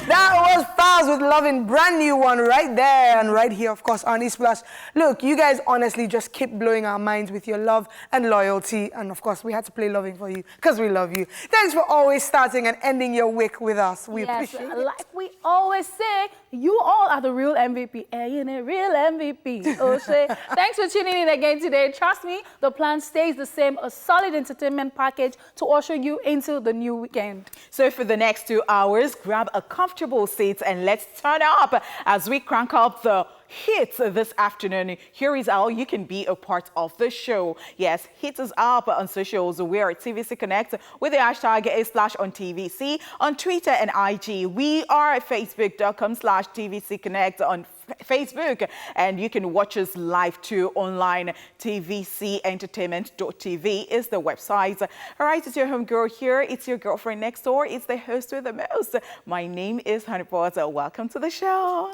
That was Stars with Loving, brand new one right there and right here, of course, on East Plus. Look, you guys honestly just keep blowing our minds with your love and loyalty. And of course, we had to play Loving for you because we love you. Thanks for always starting and ending your week with us. We appreciate it. Like we always say, you all are the real MVP. Ain't it real MVP? O'Shea. Thanks for tuning in again today. Trust me, the plan stays the same, a solid entertainment package to usher you into the new weekend. So for the next 2 hours, grab a comfortable seat and let's turn up as we crank up the hits this afternoon. Here is how you can be a part of the show. Yes, hit us up on socials. We are at TVC Connect with the hashtag #OnTVC on Twitter and IG. We are at facebook.com/TVC Connect on Facebook, and you can watch us live too online. tvcentertainment.tv is the website. All right, it's your home girl here. It's your girlfriend next door. It's the host with the most. My name is Honey Potter. Welcome to the show.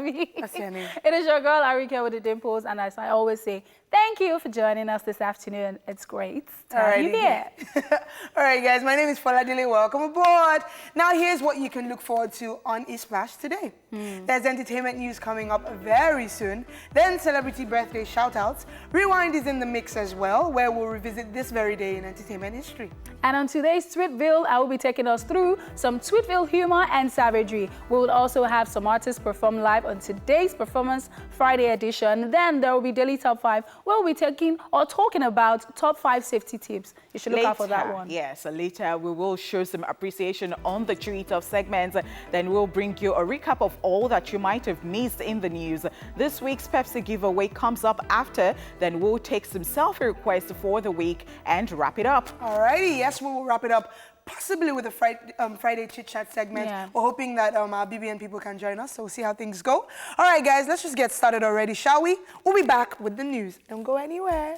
It is your girl Arika with the dimples, and as I always say, thank you for joining us this afternoon. It's great to have you here. All right, guys, my name is Foladile. Welcome aboard. Now, here's what you can look forward to on East Flash today. There's entertainment news coming up very soon. Then celebrity birthday shoutouts. Rewind is in the mix as well, where we'll revisit this very day in entertainment history. And on today's Sweetville, I will be taking us through some Sweetville humor and savagery. We will also have some artists perform live on today's Performance Friday edition. Then there will be Daily Top 5, where we'll be talking about top 5 safety tips. You should look out for that one. Yes, later we will show some appreciation on the Treat of segments. Then we'll bring you a recap of all that you might have missed in the news. This week's Pepsi giveaway comes up after. Then we'll take some selfie requests for the week and wrap it up. Alrighty, yes, we will wrap it up. Possibly with a Friday chit-chat segment. Yeah. We're hoping that our BBN people can join us, so we'll see how things go. All right, guys, let's just get started already, shall we? We'll be back with the news. Don't go anywhere.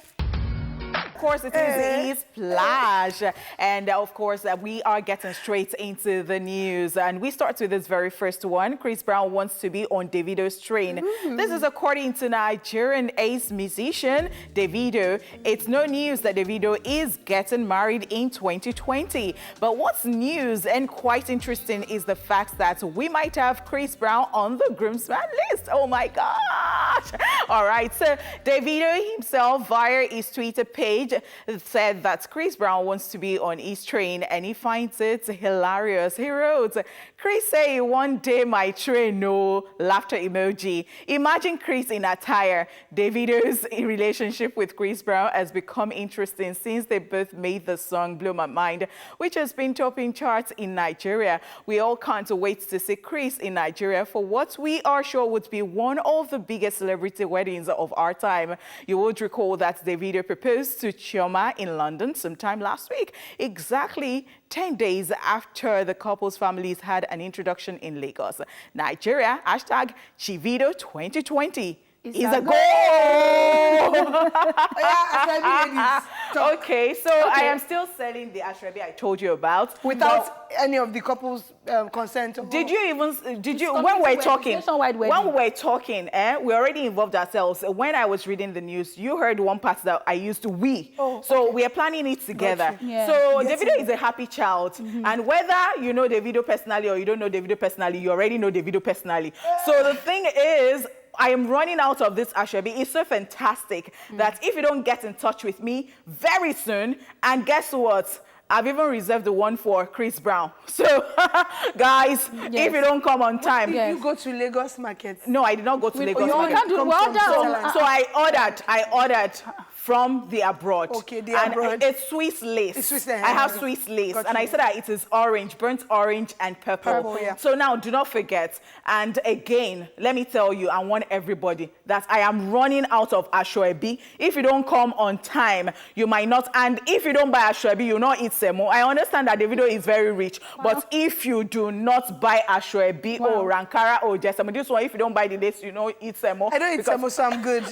Of course, it is East Flash. And of course, we are getting straight into the news. And we start with this very first one. Chris Brown wants to be on Davido's train. This is according to Nigerian ace musician Davido. It's no news that Davido is getting married in 2020. But what's news and quite interesting is the fact that we might have Chris Brown on the groomsman list. Oh my gosh. All right, so Davido himself via his Twitter page said that Chris Brown wants to be on his train and he finds it hilarious. He wrote, Chris say one day my train, no laughter emoji. Imagine Chris in attire. Davido's relationship with Chris Brown has become interesting since they both made the song Blow My Mind, which has been topping charts in Nigeria. We all can't wait to see Chris in Nigeria for what we are sure would be one of the biggest celebrity weddings of our time. You would recall that Davido proposed to Chioma in London sometime last week, exactly 10 days after the couple's families had an introduction in Lagos. Nigeria, hashtag Chivido 2020. Is a goal. Okay, so I am still selling the ashrabi I told you about without any of the couple's consent. Did you when we're talking, we already involved ourselves. When I was reading the news, you heard one part that I used we. So we are planning it together. Yeah. So Davido is a happy child, and whether you know Davido personally or you don't know Davido personally, you already know Davido personally. So the thing is, I am running out of this ashrabi. It's so fantastic that if you don't get in touch with me very soon, and guess what? I've even reserved the one for Chris Brown. So, guys, if you don't come on time. Did you go to Lagos Market? No, I did not go to Lagos Market. Can't do well down. So I ordered from the abroad. Okay, the abroad. And it's Swiss lace. It's Swiss I have Swiss lace. And I said that it is orange, burnt orange and purple. Yeah. So now do not forget. And again, let me tell you, I want everybody that I am running out of ashwabi. If you don't come on time, you might not. And if you don't buy ashwabi, you not eat semo. I understand that Davido is very rich. But if you do not buy ashwabi or rankara or jesamo, this one, if you don't buy the lace, you know eat semo. I don't eat semo, so I'm good.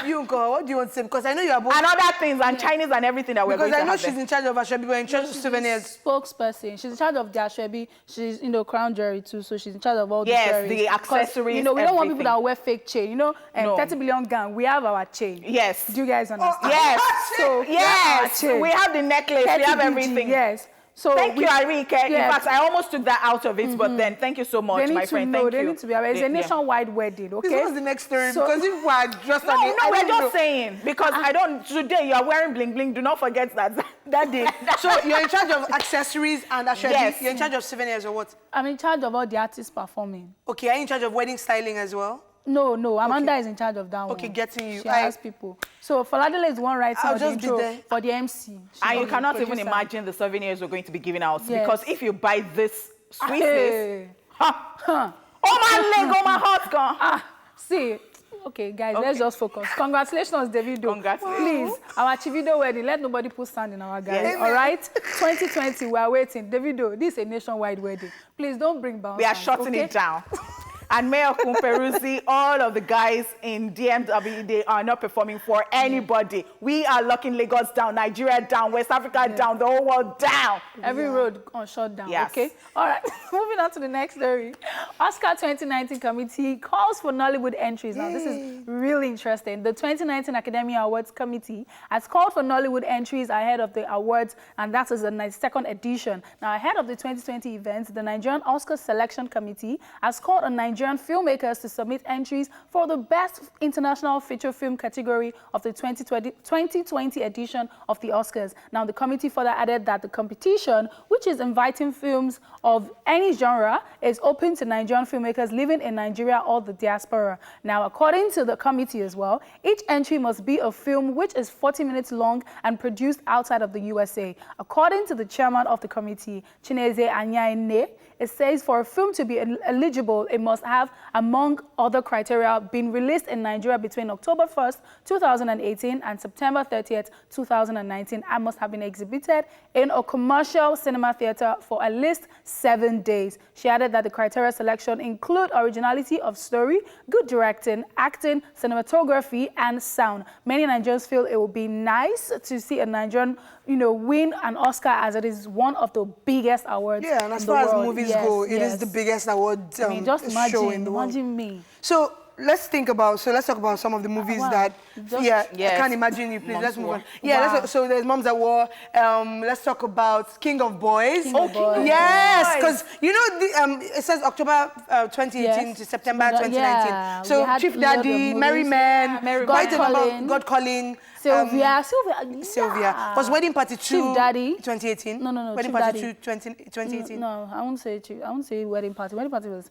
You go, what do you want to say? Because I know you are both. And other things, and Chinese and everything that we're going to have. Because I know she's in charge of Ashwebi, but in charge of souvenirs. Spokesperson. She's in charge of the Ashwebi. She's, crown jewelry too, so she's in charge of all the jewelry. Yes, the accessories, we don't want people that wear fake chain. No. 30 billion gang, we have our chain. Yes. Do you guys understand? Yes. So, yes. We have the necklace, we have everything. Yes. So thank you, Arike. Yeah. In fact, I almost took that out of it, but then thank you so much, my friend. Thank you. They need to be aware. It's a nationwide wedding, okay? This was the next story, So- because if we're just No, on it, I we're don't just know. saying, because I don't, today you are wearing bling bling, do not forget that. That day. So you're in charge of accessories and ashwabi. Yes. You're in charge of souvenirs or what? I'm in charge of all the artists performing. Okay, are you in charge of wedding styling as well? No, Amanda is in charge of that one. Okay, getting you. She has people. So Faladele is the one writing I'll the just be intro there. for the MC. And you the cannot even producer. imagine the souvenirs we're going to be giving out. Yes. Because if you buy this sweetness, Hey. oh my leg, oh my heart gone. See, okay, guys, let's just focus. Congratulations, Davido. Congratulations. Please, our Chivido wedding, let nobody put sand in our guys, Yes. all right? 2020, we are waiting. Davido, this is a nationwide wedding. Please don't bring bounce. We are shutting it down. And Mayor Kumperuzi, all of the guys in DMW, they are not performing for anybody. We are locking Lagos down, Nigeria down, West Africa down, the whole world down. Every road on shutdown, Yes. okay? All right, moving on to the next story. Oscar 2019 committee calls for Nollywood entries. Now, this is really interesting. The 2019 Academy Awards Committee has called for Nollywood entries ahead of the awards, and that is the 92nd edition. Now, ahead of the 2020 event, the Nigerian Oscar Selection Committee has called on Nigerian filmmakers to submit entries for the Best International Feature Film category of the 2020 edition of the Oscars. Now, the committee further added that the competition, which is inviting films of any genre, is open to Nigerian filmmakers living in Nigeria or the diaspora. Now, according to the committee as well, each entry must be a film which is 40 minutes long and produced outside of the USA. According to the chairman of the committee, Chineze Anyaine, it says for a film to be eligible, it must have, among other criteria, been released in Nigeria between October 1st, 2018 and September 30th, 2019, and must have been exhibited in a commercial cinema theater for at least 7 days. She added that the criteria selection include originality of story, good directing, acting, cinematography, and sound. Many Nigerians feel it would be nice to see a Nigerian, win an Oscar, as it is one of the biggest awards. Yeah, and as in the far as world. movies go, it is the biggest award I mean, just show in the world. imagine me. So let's talk about some of the movies Wow. that, Yes. I can't imagine you, please. Moms Let's move War. on. Yeah, Wow. so there's Moms at War. Let's talk about King of Boys. King of Boys. Yes, because, it says October 2018 Yes. to September Yeah, 2019. we So had Chief a lot of Daddy, movies. Merry Men, Yeah, Merry quite Men. a number, God-Calling. God Calling. Sylvia. Sylvia. Yeah. Was Wedding Party 2 Chief Daddy. 2018? No, Wedding Chief Party Daddy. 2 2018? No, I won't say wedding party. Wedding party was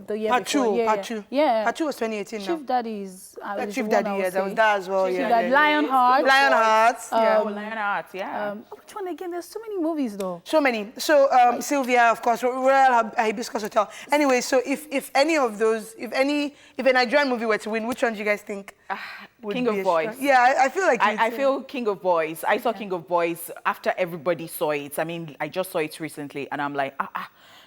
the year Part before. 2, Yeah, part yeah. 2. Yeah. Part 2 was 2018 now. Chief Daddy is Chief the Daddy, one I yeah, would that was say. that as well. Chief Yeah, Daddy, yeah. Lionheart. Lionheart. Yeah. Lionheart, yeah. Which one again? There's so many movies though. So many. So Sylvia, of course, Royal Hibiscus Hotel. Anyway, so if any of those, if a Nigerian movie were to win, which one do you guys think? would King be of a Boys. strong- Yeah, I feel like I feel King of Boys. I saw King of Boys after everybody saw it. I mean, I just saw it recently, and I'm like,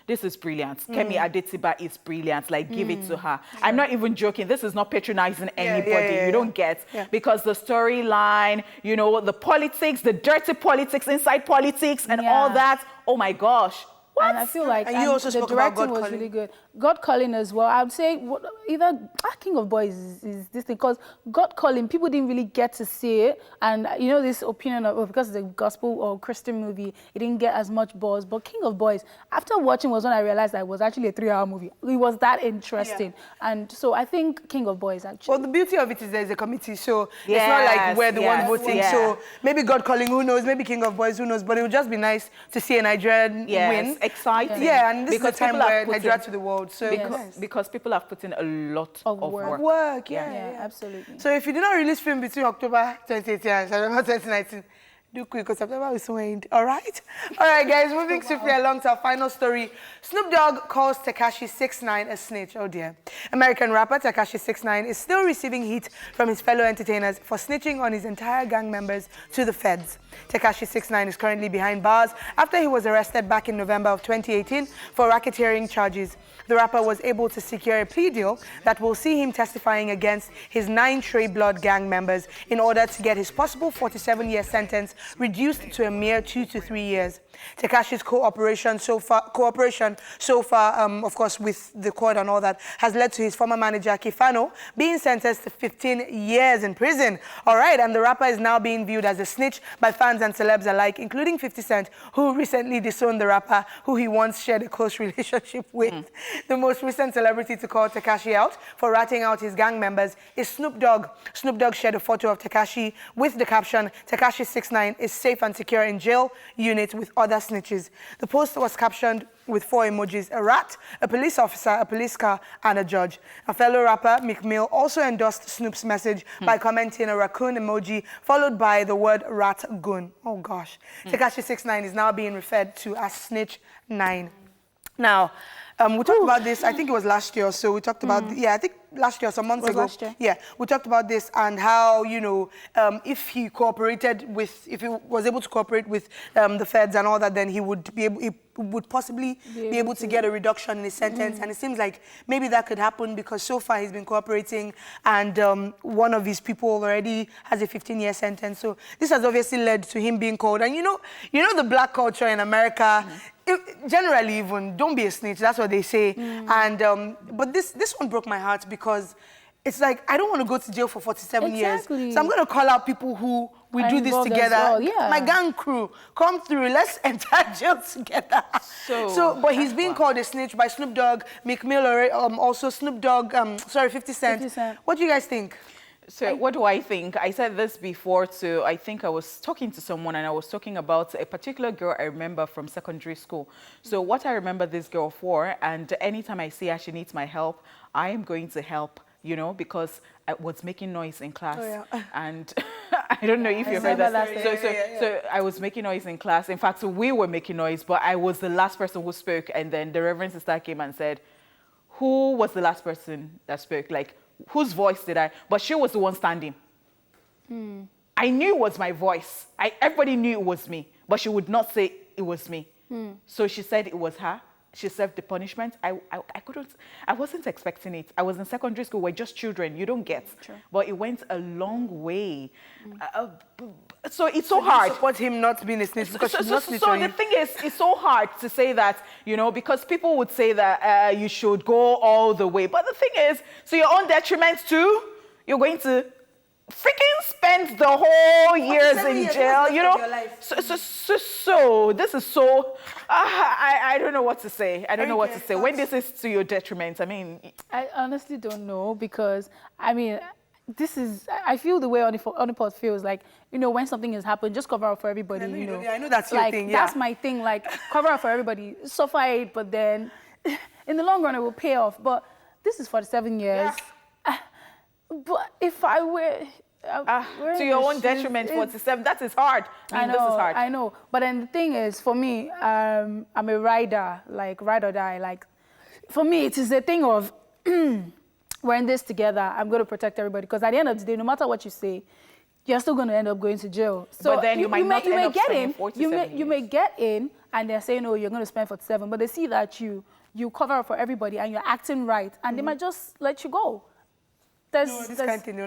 this is brilliant. Kemi Adetiba is brilliant. Like, give it to her. I'm not even joking. This is not patronizing anybody. You don't get. Yeah. Because the storyline, the politics, the dirty politics, inside politics, and all that. Oh my gosh. What? And I feel like And you also the spoke about directing God was Calling. really good. God Calling as well. I would say either King of Boys is this thing, because God Calling, people didn't really get to see it. And this opinion of, because it's a gospel or Christian movie, it didn't get as much buzz. But King of Boys, after watching was when I realized that it was actually a 3-hour movie. It was that interesting. And so I think King of Boys actually. Well, the beauty of it is there's a committee, so it's not like we're the ones voting. Yeah. So maybe God Calling, who knows? Maybe King of Boys, who knows? But it would just be nice to see a Nigerian win. Exciting. Yeah, and this because is the time people where have put Nigeria in- to the world. So because people have put in a lot of work. work, Yeah, absolutely. So if you do not release film between October 2018 and September 2019, do quick, because September will soon end. All right? All right, guys, moving swiftly along to our final story. Snoop Dogg calls Takashi 6ix9ine a snitch. Oh, dear. American rapper Takashi 6ix9ine is still receiving heat from his fellow entertainers for snitching on his entire gang members to the feds. Takashi 6ix9ine is currently behind bars after he was arrested back in November of 2018 for racketeering charges. The rapper was able to secure a plea deal that will see him testifying against his 9 Trey Blood gang members in order to get his possible 47-year sentence reduced to a mere 2 to 3 years. Takashi's cooperation so far, of course, with the court and all that, has led to his former manager, Kifano, being sentenced to 15 years in prison. All right, and the rapper is now being viewed as a snitch by fans and celebs alike, including 50 Cent, who recently disowned the rapper who he once shared a close relationship with. The most recent celebrity to call Takashi out for ratting out his gang members is Snoop Dogg. Snoop Dogg shared a photo of Takashi with the caption, "Takashi 6ix9ine is safe and secure in jail unit with other snitches." The post was captioned with 4 emojis: a rat, a police officer, a police car, and a judge. A fellow rapper, Meek Mill, also endorsed Snoop's message by commenting a raccoon emoji followed by the word rat goon. Oh gosh. Takashi 6ix9ine is now being referred to as Snitch 9. Now, we talked about this, I think it was last year or so. We talked about, I think last year, some months ago. Last year? Yeah, we talked about this and how, you know, if he was able to cooperate with the feds and all that, then he would possibly be able to get a reduction in his sentence. And it seems like maybe that could happen because so far he's been cooperating and one of his people already has a 15-year sentence. So this has obviously led to him being called. And you know the black culture in America, generally even, don't be a snitch, that's what they say. And but this one broke my heart because it's like, I don't want to go to jail for 47 years. So I'm going to call out people who we do this together. Well, yeah. My gang crew, come through, let's enter jail together. But he's being called a snitch by Snoop Dogg, Meek Mill, also Snoop Dogg, 50 Cent. 50 Cent. What do you guys think? So what do I think? I said this before too. I think I was talking to someone and I was talking about a particular girl I remember from secondary school. So what I remember this girl for, and anytime I see her, she needs my help, I am going to help, you know, because I was making noise in class. And I don't know if you heard that. So I was making noise in class. In fact, we were making noise, but I was the last person who spoke. And then the Reverend Sister came and said, who was the last person that spoke? Like, whose voice did I? But she was the one standing. I knew it was my voice. Everybody knew it was me, but she would not say it was me. So she said it was her. She served the punishment. I wasn't expecting it. I was in secondary school. We're just children. You don't get. Sure. But it went a long way. So it's so hard. You support him not being a snitch because she's not snitching. So the thing is, it's so hard to say that, you know, because people would say that you should go all the way. But the thing is, so your own detriment too, you're going to freaking spend the whole years in jail, you know. So this is so, I don't know what to say. I don't know what to say. When this is to your detriment, I mean. I honestly don't know because, I mean, I feel the way Onipot feels like, you know, when something has happened, just cover up for everybody, you know. I know that's your thing, yeah. That's my thing, like, cover up for everybody, suffer it, but then in the long run, it will pay off. But this is 47 years. Yeah. But if I were... to your own detriment, 47, that is hard. I know, this is hard. I know. But then the thing is, for me, I'm a rider, like, ride or die. Like, for me, it is a thing of... we're in this together. I'm going to protect everybody. Because at the end of the day, no matter what you say, you're still going to end up going to jail. So but then you might not end up spending 47 years. You may get in, and they're saying, oh, you're going to spend 47. But they see that you cover up for everybody, and you're acting right. And they might just let you go. This kind of thing, they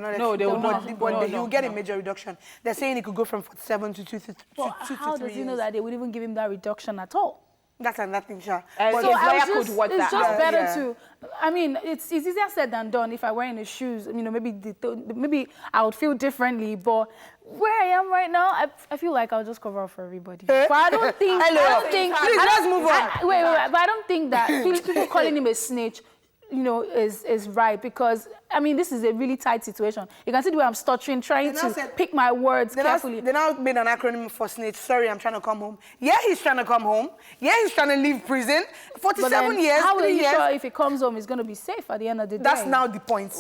will not. But he will get a major reduction. They're saying he could go from 47 to 2 to 3 years. How does he know that they would even give him that reduction at all? That's another thing, sure. But so it's just better to, I mean, it's easier said than done. If I were in his shoes, you know, maybe I would feel differently. But where I am right now, I feel like I'll just cover up for everybody. But I don't think, please, let's move on. Wait, but I don't think that people calling him a snitch, you know, is right because, I mean, this is a really tight situation. You can see the way I'm stuttering, trying to pick my words carefully. They now made an acronym for snitch. Sorry, I'm trying to come home. Yeah, he's trying to come home. Yeah, he's trying to leave prison. 47 years, how 3 are you years. sure if he comes home, he's going to be safe at the end of the day? That's now the point.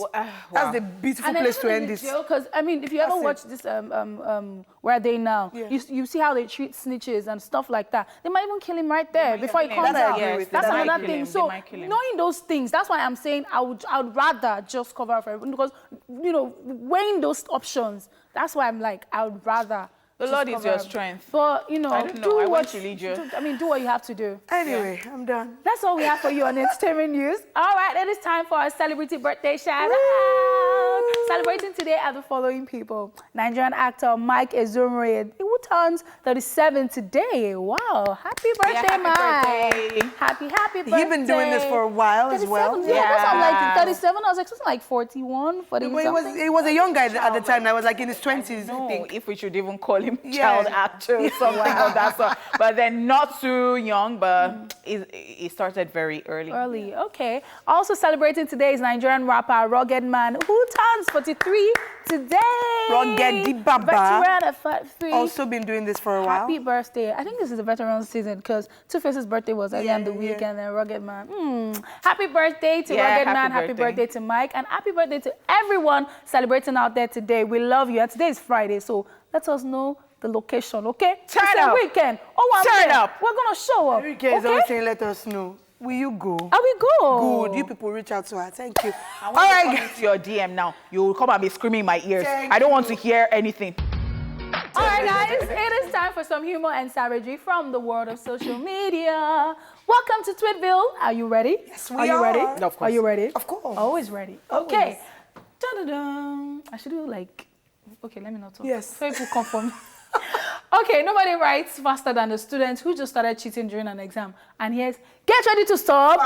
That's the beautiful place to end this. Because, I mean, if you ever watch this, Where Are They Now? Yeah. You see how they treat snitches and stuff like that. They might even kill him right there before he comes out. That's another thing. So, knowing those things, that's why I'm saying I would rather just cover up for everyone because, you know, weighing those options, that's why I'm like, I would rather The Lord is your strength. But, you know, I don't know. I want religious. do what you have to do. Anyway, I'm done. That's all we have for you on entertainment news. All right, it is time for our celebrity birthday shout out. Celebrating today are the following people. Nigerian actor Mike Ezumure, who turns 37 today. Wow, happy birthday, Mike. Happy birthday. Happy birthday. You've been doing this for a while as well. Yeah, that's I'm like 37. I was expecting like 41, 40 But he was a young guy at the time. I was like in his 20s, I think. If we should even call him child actor or something of that sort. But then not too young, but he started very early. Early, okay. Also celebrating today is Nigerian rapper Rugged Man, who turns 43 today. Rugged the Baba. Veteran at 43. Also been doing this for a while. Happy birthday. I think this is the veteran season because Two-Face's birthday was at the end of the week and then Rugged Man. Happy birthday to Rugged Man. Happy birthday to Mike. And happy birthday to everyone celebrating out there today. We love you. And today is Friday, so let us know the location, okay? Turn it's up. a weekend. Turn up. We're going to show up. Every is always saying, let us know. Will you go? I will go. Good. You people reach out to her. Thank you. I want to come into your DM now. You will come and be screaming in my ears. I don't want to hear anything. All right, guys, it is time for some humor and savagery from the world of social media. Welcome to Sweetville. Are you ready? Yes, are you ready? Of course. Are you ready? Of course. Always ready. Always. Okay. Dun-dun-dun. I should do like, okay, let me not talk. Yes. So people come for me. Okay, nobody writes faster than the student who just started cheating during an exam. And here's, get ready to stop.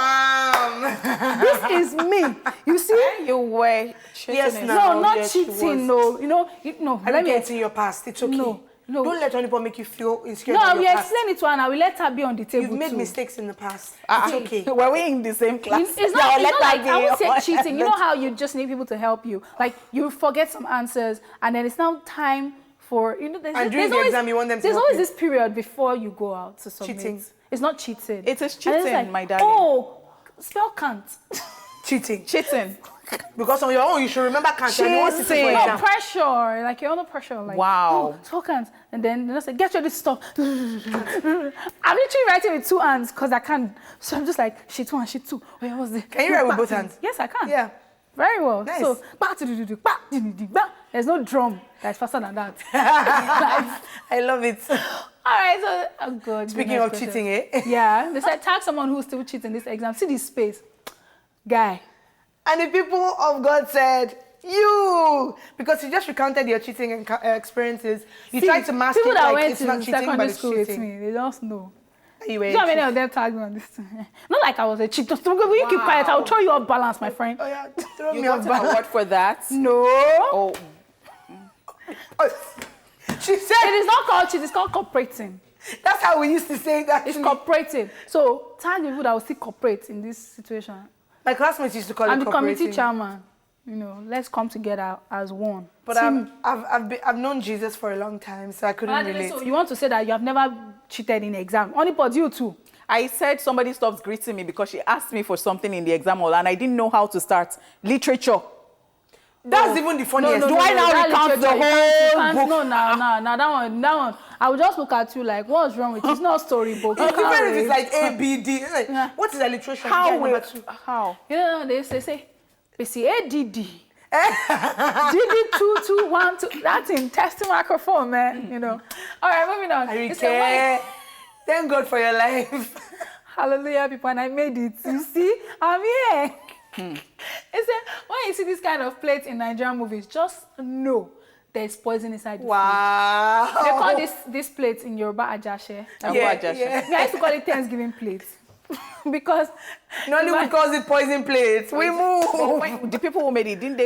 This is me. You see? You were cheating. Yes, No, not cheating, no. No. Let me get in your past. It's okay. No. Don't let anyone make you feel insecure. No, I about will your past. explain it to her and I will let her be on the table. You've made too. mistakes in the past. It's okay. Were we in the same class? It's not like, I would say cheating. You know how you just need people to help you? Like, you forget some answers, and then it's now time for, And during the exam, you want them to There's help always you. this period before you go out to submit. Cheating. It's not cheating. It is And cheating, it's like, my darling. oh, spell can't. Cheating. Cheating. Because on your own, you should remember can't. And you want to Cheating. for No exam. pressure. Like, you're under pressure. Like, Wow. oh, spell can't. And then they say, get ready to stop. I'm literally writing with two hands because I can't. So I'm just like, sheet one, sheet two. Wait, what's this? Can you write with both hands? Yes, I can. Yeah. Very well. Nice. So, there's no drum that's faster than that. I love it. All right, so I'm good. Speaking of cheating, eh? Yeah, they said tag someone who's still cheating this exam. See this space. Guy. And the people of God said, you! Because you just recounted your cheating experiences. You tried to mask people it that like went it's to not cheating, secondary but it's school with cheating. me, they just know. You were You know how many of them tagged me on this thing? Not like I was a cheater. So will you keep quiet? I'll throw you off balance, my friend. Oh yeah, throw You me got off an balance. award for that? No. Oh, She said, It is not called cheat, it's called cooperating. that's how we used to say that. It's cooperating. So tag people that will still cooperate in this situation. My classmates used to call I'm it the committee cooperating. chairman. Let's come together as one. But I've known Jesus for a long time, so I couldn't relate. So you want to say that you have never cheated in exam? Only but you too. I said somebody stopped greeting me because she asked me for something in the exam hall and I didn't know how to start. Literature. That's even the funniest. Do I now that recount the literature, whole you can't- book? No, that one. I will just look at you like, what's wrong with you? It's not a storybook. Even if it's like A, B, D. It's like, Yeah. what is alliteration? How Yeah, will... number two. How? You know, they say, see, ADD. DD 2212. That's in testing microphone, man. All right, moving on. It's a Okay. Thank God for your life. Hallelujah, people, and I made it. You see, I'm here. It's when you see this kind of plate in Nigerian movies, just know there's poison inside the food. Wow. They call this plate in Yoruba ajashe. Yeah. Me, I used to call it Thanksgiving plate. Because Nollywood calls it poison plates. We move. The people who made it, didn't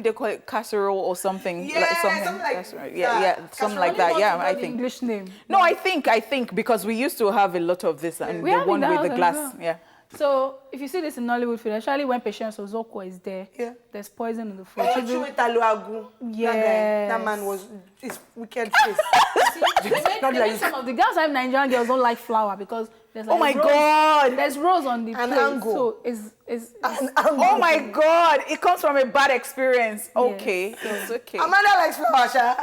they call it casserole or something? Yeah, something like casserole. that. Yeah, something like that. Yeah, I think. English name. No, I think because we used to have a lot of this and We the have one in the with the house glass. as well. Yeah. So if you see this in Nollywood food, especially when Patience Ozoko is there, Yeah. there's poison in the food. That man was his wicked face. They make some of the girls, have Nigerian girls don't like flour because there's like Oh my rose, God. there's rose on the An plate. angle. So it's Oh my God! It comes from a bad experience. Okay, it's okay. Amanda likes flour, Sha.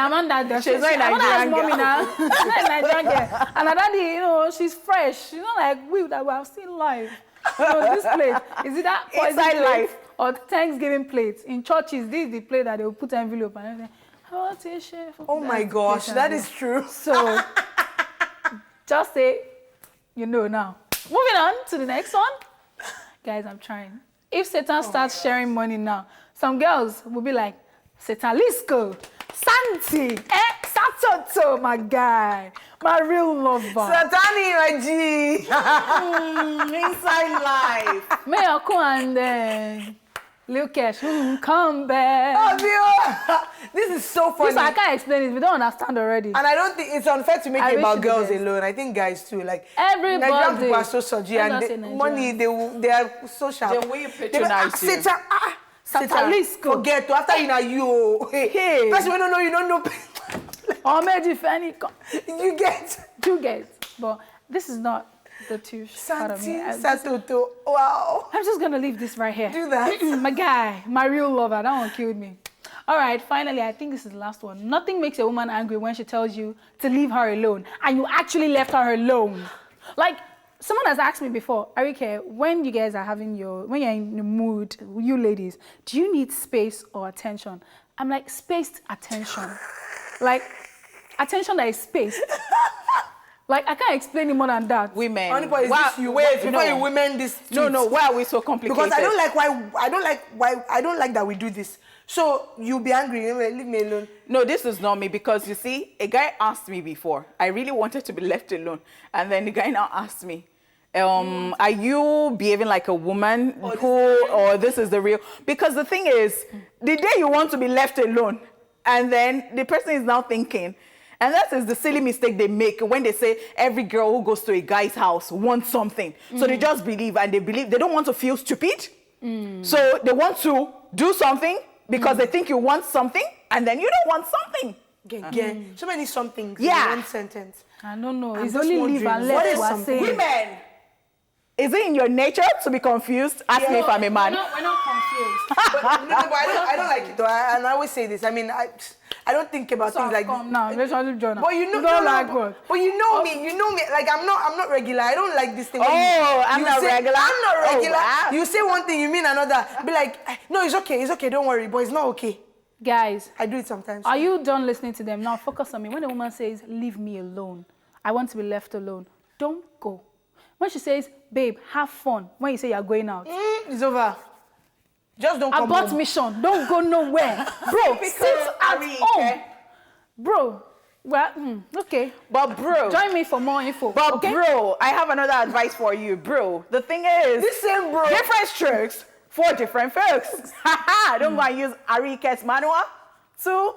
Amanda, She's not a Amanda has Nigerian mommy girl. now. She's not a Nigerian girl. And her daddy, she's fresh. She's not like we that we have seen live. This plate, is it that poison Inside plate life. or Thanksgiving plate? In churches, this is the plate that they will put envelope and everything. Oh my gosh, that is true. So, just say, you know now. Moving on to the next one. Guys, I'm trying. If Satan starts sharing money now, some girls will be like, Setalisco, Santi, Satoto, my guy, my real lover. Satani, my G. Inside life. Meyoko and Lil Cash, come back. This is so funny. I can't explain it. We don't understand already. And I don't think it's unfair to make it about girls alone. I think guys too. Like everybody. Nigerian people are so surgy and money. They are so sharp. The way you patronize you. Satan, forget after you. Hey, person we don't know. You don't know. Or maybe if any. You get. But this is not the two part of me. Satoto. Wow. I'm just gonna leave this right here. Do that. My guy, my real lover. That one killed me. All right, finally, I think this is the last one. Nothing makes a woman angry when she tells you to leave her alone, and you actually left her alone. Like, someone has asked me before, Arike, when you guys are when you're in the mood, you ladies, do you need space or attention? I'm like, spaced attention. Like, attention that is spaced. Like, I can't explain it more than that. Women. Wait, before you women this. No, why are we so complicated? Because I don't like that we do this. So you'll be angry, leave me alone. No, this is not me because you see, a guy asked me before. I really wanted to be left alone. And then the guy now asked me, are you behaving like a woman or this is the real? Because the thing is, the day you want to be left alone, and then the person is now thinking, and that is the silly mistake they make when they say every girl who goes to a guy's house wants something. So they just believe, and they don't want to feel stupid. So they want to do something because they think you want something, and then you don't want something. So many somethings in one sentence. I don't know. It's only leave and let. What is something? Women, is it in your nature to be confused? Ask me if I'm a man. We're not confused. but I don't like it though. And I always say this. I mean, I don't think about things like this. Now, let's join. But you know, but you know me. You know me. Like I'm not regular. I don't like this thing. I'm not regular. I'm not regular. Oh, wow. You say one thing, you mean another. Be like, no, it's okay. Don't worry. But it's not okay. Guys, I do it sometimes. Are you done listening to them? Now focus on me. When a woman says, leave me alone, I want to be left alone, don't go. When she says, babe, have fun, when you say you're going out. It's over. Just don't come Abort home. mission. Don't go nowhere. Bro, sit at home. Bro, well, okay. But bro. Join me for more info. But okay? bro, I have another advice for you, bro. The thing is, this same bro. Different strokes for different folks. Don't go and use Arike's manual too.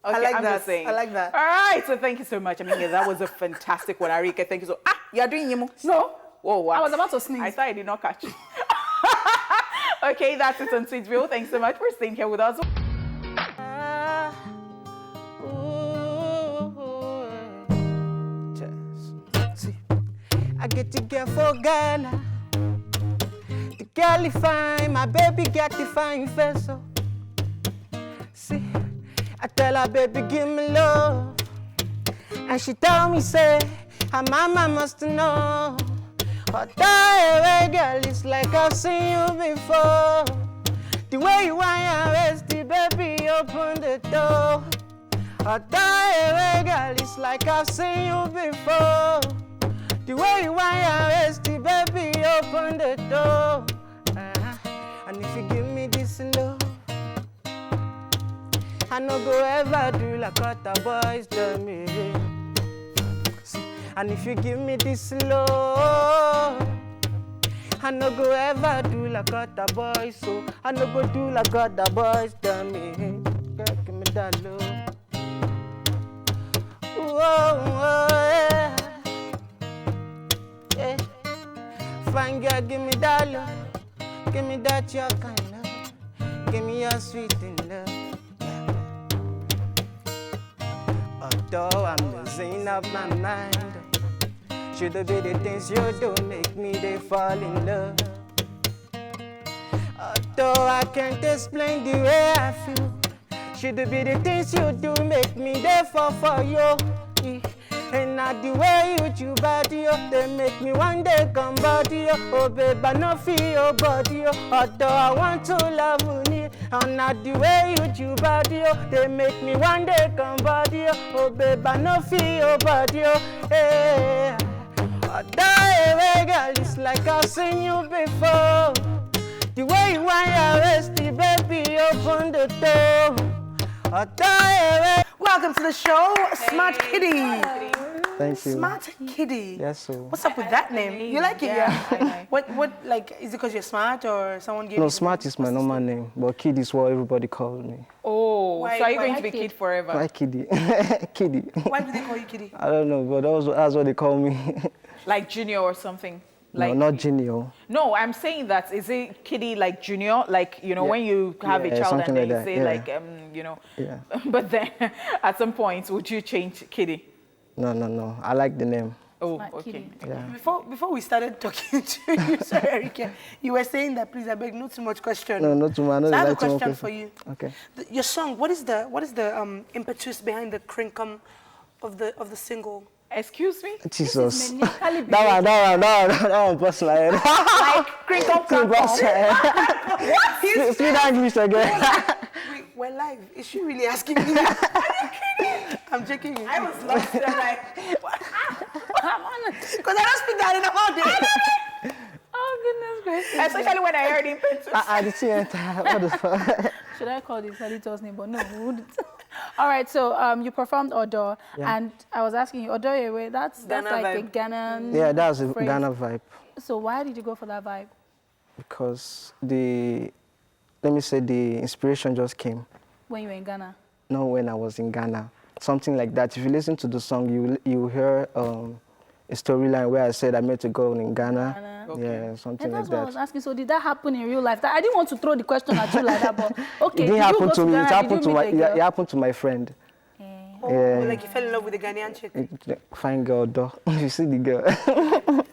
Okay, I like I'm that. Just saying. I like that. All right, so thank you so much. I mean, that was a fantastic one, Arike. Thank you so. You're doing Yimo. No. Oh, wow. I was about to sneeze. I thought I did not catch you. Okay, that's it on Sweetville. Thanks so much for staying here with us. See, I get the girl for Ghana. The girl is fine, my baby got the fine face. So. See, I tell her, baby, give me love. And she tell me, say, her mama must know. But that girl, it's like I've seen you before. The way you want your waist, baby, open the door. But that girl, it's like I've seen you before. The way you want your waist, baby, open the door. And if you give me this love, I no go ever do like other boys do me. And if you give me this love, I no go ever do like other boys. So I no go do like other boys do me. Girl, give me that love. Whoa, yeah. Yeah. Fine girl, give me that love. Give me that your kind love. Give me your sweet in love. Although I'm losing up my mind, should it be the things you do make me they fall in love? Although I can't explain the way I feel, should it be the things you do make me they fall for you? And not the way you do body up, they make me one day come body up. Oh babe, I no feel your body up. Although I want to love you, And not the way you do body, oh. They make me one day come body, oh. Oh, babe, I no feel your body, oh. Hey. Oh, die, girl, it's like I've seen you before. The way you want your waist, baby, open the door. Oh, die, Welcome to the show, Smart Kitty. Thank you. Smart Kitty. Yes, sir. What's up with that name? You like it, yeah? I know. What, like, is it because you're smart or someone gave No, you? Smart is my normal name, but Kid is what everybody calls me. Oh, Why- so are you why going to be Kid? Kid forever? Why Kiddy? Kiddy. Why do they call you Kitty? I don't know, but that's what they call me. Like Junior or something? Like, No, not Junior. No, I'm saying that, is it Kitty like Junior? Like, you know, Yeah. when you have a Yeah, child and something they like that, say yeah. like, you know. Yeah. But then at some point, would you change Kitty? No. I like the name. Oh, Smart okay. Kitty. Yeah. Before we started talking to you, sorry, Erika, you were saying that please, I beg, not too much question. No, not too much. So I have a like too much question for you. Okay. Your song, what is the impetus behind the crinkum of the single? Excuse me? Jesus. Mechanically That one, bust my head. Like, crinkle, Bust my head. What? Speak that English again. We're live. Is she really asking me? Are you kidding? I'm joking. I was lost. I'm like, because I don't speak that in the whole day. Oh, goodness gracious. Especially when I heard impetus. The theater. What the fuck? Should I call this Halito's name? But no, we wouldn't. All right, so you performed Odo, and I was asking you, Odo Yewe, that's Ghana like vibe. a Ghanaian Yeah, that's a phrase. Ghana vibe. So why did you go for that vibe? Because the inspiration just came. When you were in Ghana? Not when I was in Ghana. Something like that. If you listen to the song, you will hear a storyline where I said I met a girl in Ghana. Ghana. Yeah, something And like that's what I was that. asking. So did that happen in real life? I didn't want to throw the question at you like that, but okay. It didn't did happen you go to me. Ghana? It happened Did to you my. meet a girl? It happened to my friend. Oh, Yeah. like you fell in love with a Ghanaian chick. Fine girl, though. You see the girl.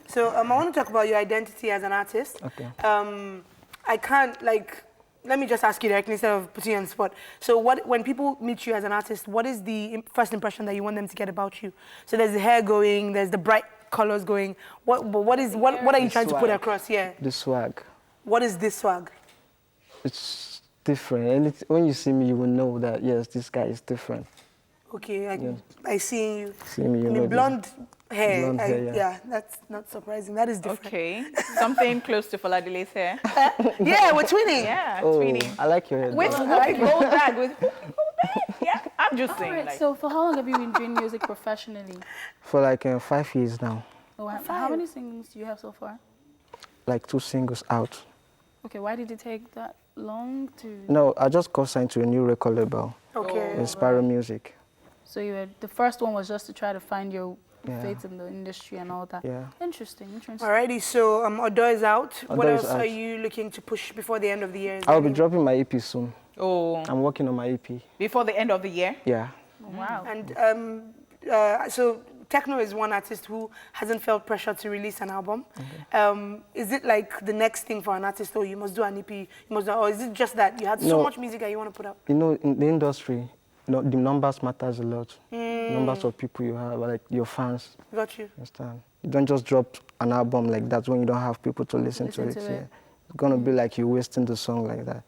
So I want to talk about your identity as an artist. Okay. I can't let me just ask you directly instead of putting you on the spot. So when people meet you as an artist, what is the first impression that you want them to get about you? So there's the hair going, there's the bright colors going. What are you trying to put swag. across? Yeah. The swag. What is this swag? It's different. And when you see me, you will know that yes, this guy is different. Okay, I see you. See me, you I know mean, this. blonde hair. Blonde hair, yeah. That's not surprising. That is different. Okay. Something close to Foladile's hair. Yeah, we're twinning. Yeah, Oh, twinning. I like your head. With though. whooping gold bag. With whooping gold bag. Yeah, I'm just All saying. right, Like, so for how long have you been doing music professionally? For like 5 years now. Oh, how many singles do you have so far? Like 2 singles out. Okay, why did it take that long to... No, I just got signed to a new record label, Okay. Inspire Music. So the first one was just to try to find your Yeah. fate in the industry and all that. Yeah. Interesting. Alrighty, so Odo is out. What Odo is else are out. you looking to push before the end of the year? Is I'll there be any- dropping my EP soon. oh, I'm working on my EP. before the end of the year? Yeah. Wow. And so Techno is one artist who hasn't felt pressure to release an album. Is it like the next thing for an artist, or you must do an EP, or is it just that you had so No. much music that you want to put out? You know, in the industry, the numbers matters a lot. Numbers of people you have, like your fans. Got you. Understand? You don't just drop an album like that when you don't have people to listen to it. Yeah. It's gonna be like you're wasting the song like that.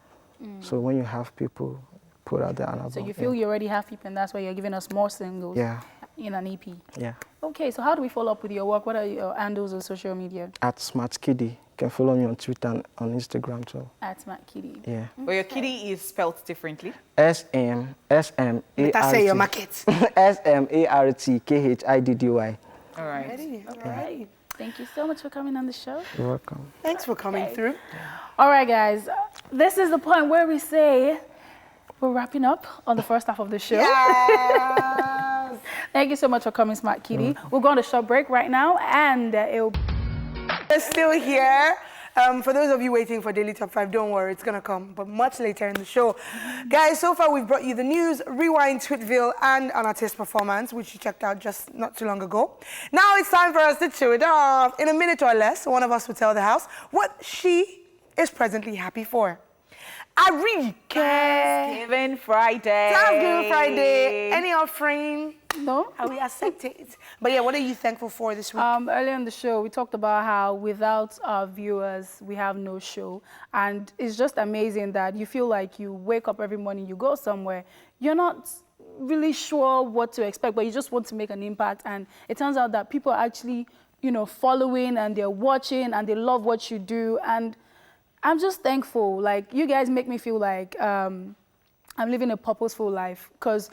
So when you have people, put out the album. So you feel you already have people, and that's why you're giving us more singles Yeah. in an EP. Yeah. Okay, so how do we follow up with your work? What are your handles on social media? At Smart Kitty. You can follow me on Twitter and on Instagram too. At Smart Kitty. Yeah. But your kitty is spelled differently. Let us say your market. SMARTKHIDDY. All right. Ready? Alright. Thank you so much for coming on the show. You're welcome. Thanks for coming through. All right, guys. This is the point where we say we're wrapping up on the first half of the show. Yes. Thank you so much for coming, Smart Kitty. We'll go on a short break right now, and it'll... We're still here. For those of you waiting for Daily Top 5, don't worry, it's going to come, but much later in the show. Guys, so far we've brought you the news, Rewind, Sweetville, and an artist performance, which you checked out just not too long ago. Now it's time for us to chew it off. In a minute or less, one of us will tell the house what she is presently happy for. Arike. Thanksgiving Friday. Thanksgiving Friday. Any offering? No? And we accept it. But yeah, what are you thankful for this week? Earlier in the show, we talked about how without our viewers, we have no show. And it's just amazing that you feel like you wake up every morning, you go somewhere, you're not really sure what to expect, but you just want to make an impact. And it turns out that people are actually, you know, following and they're watching and they love what you do. And I'm just thankful. Like, you guys make me feel like I'm living a purposeful life, because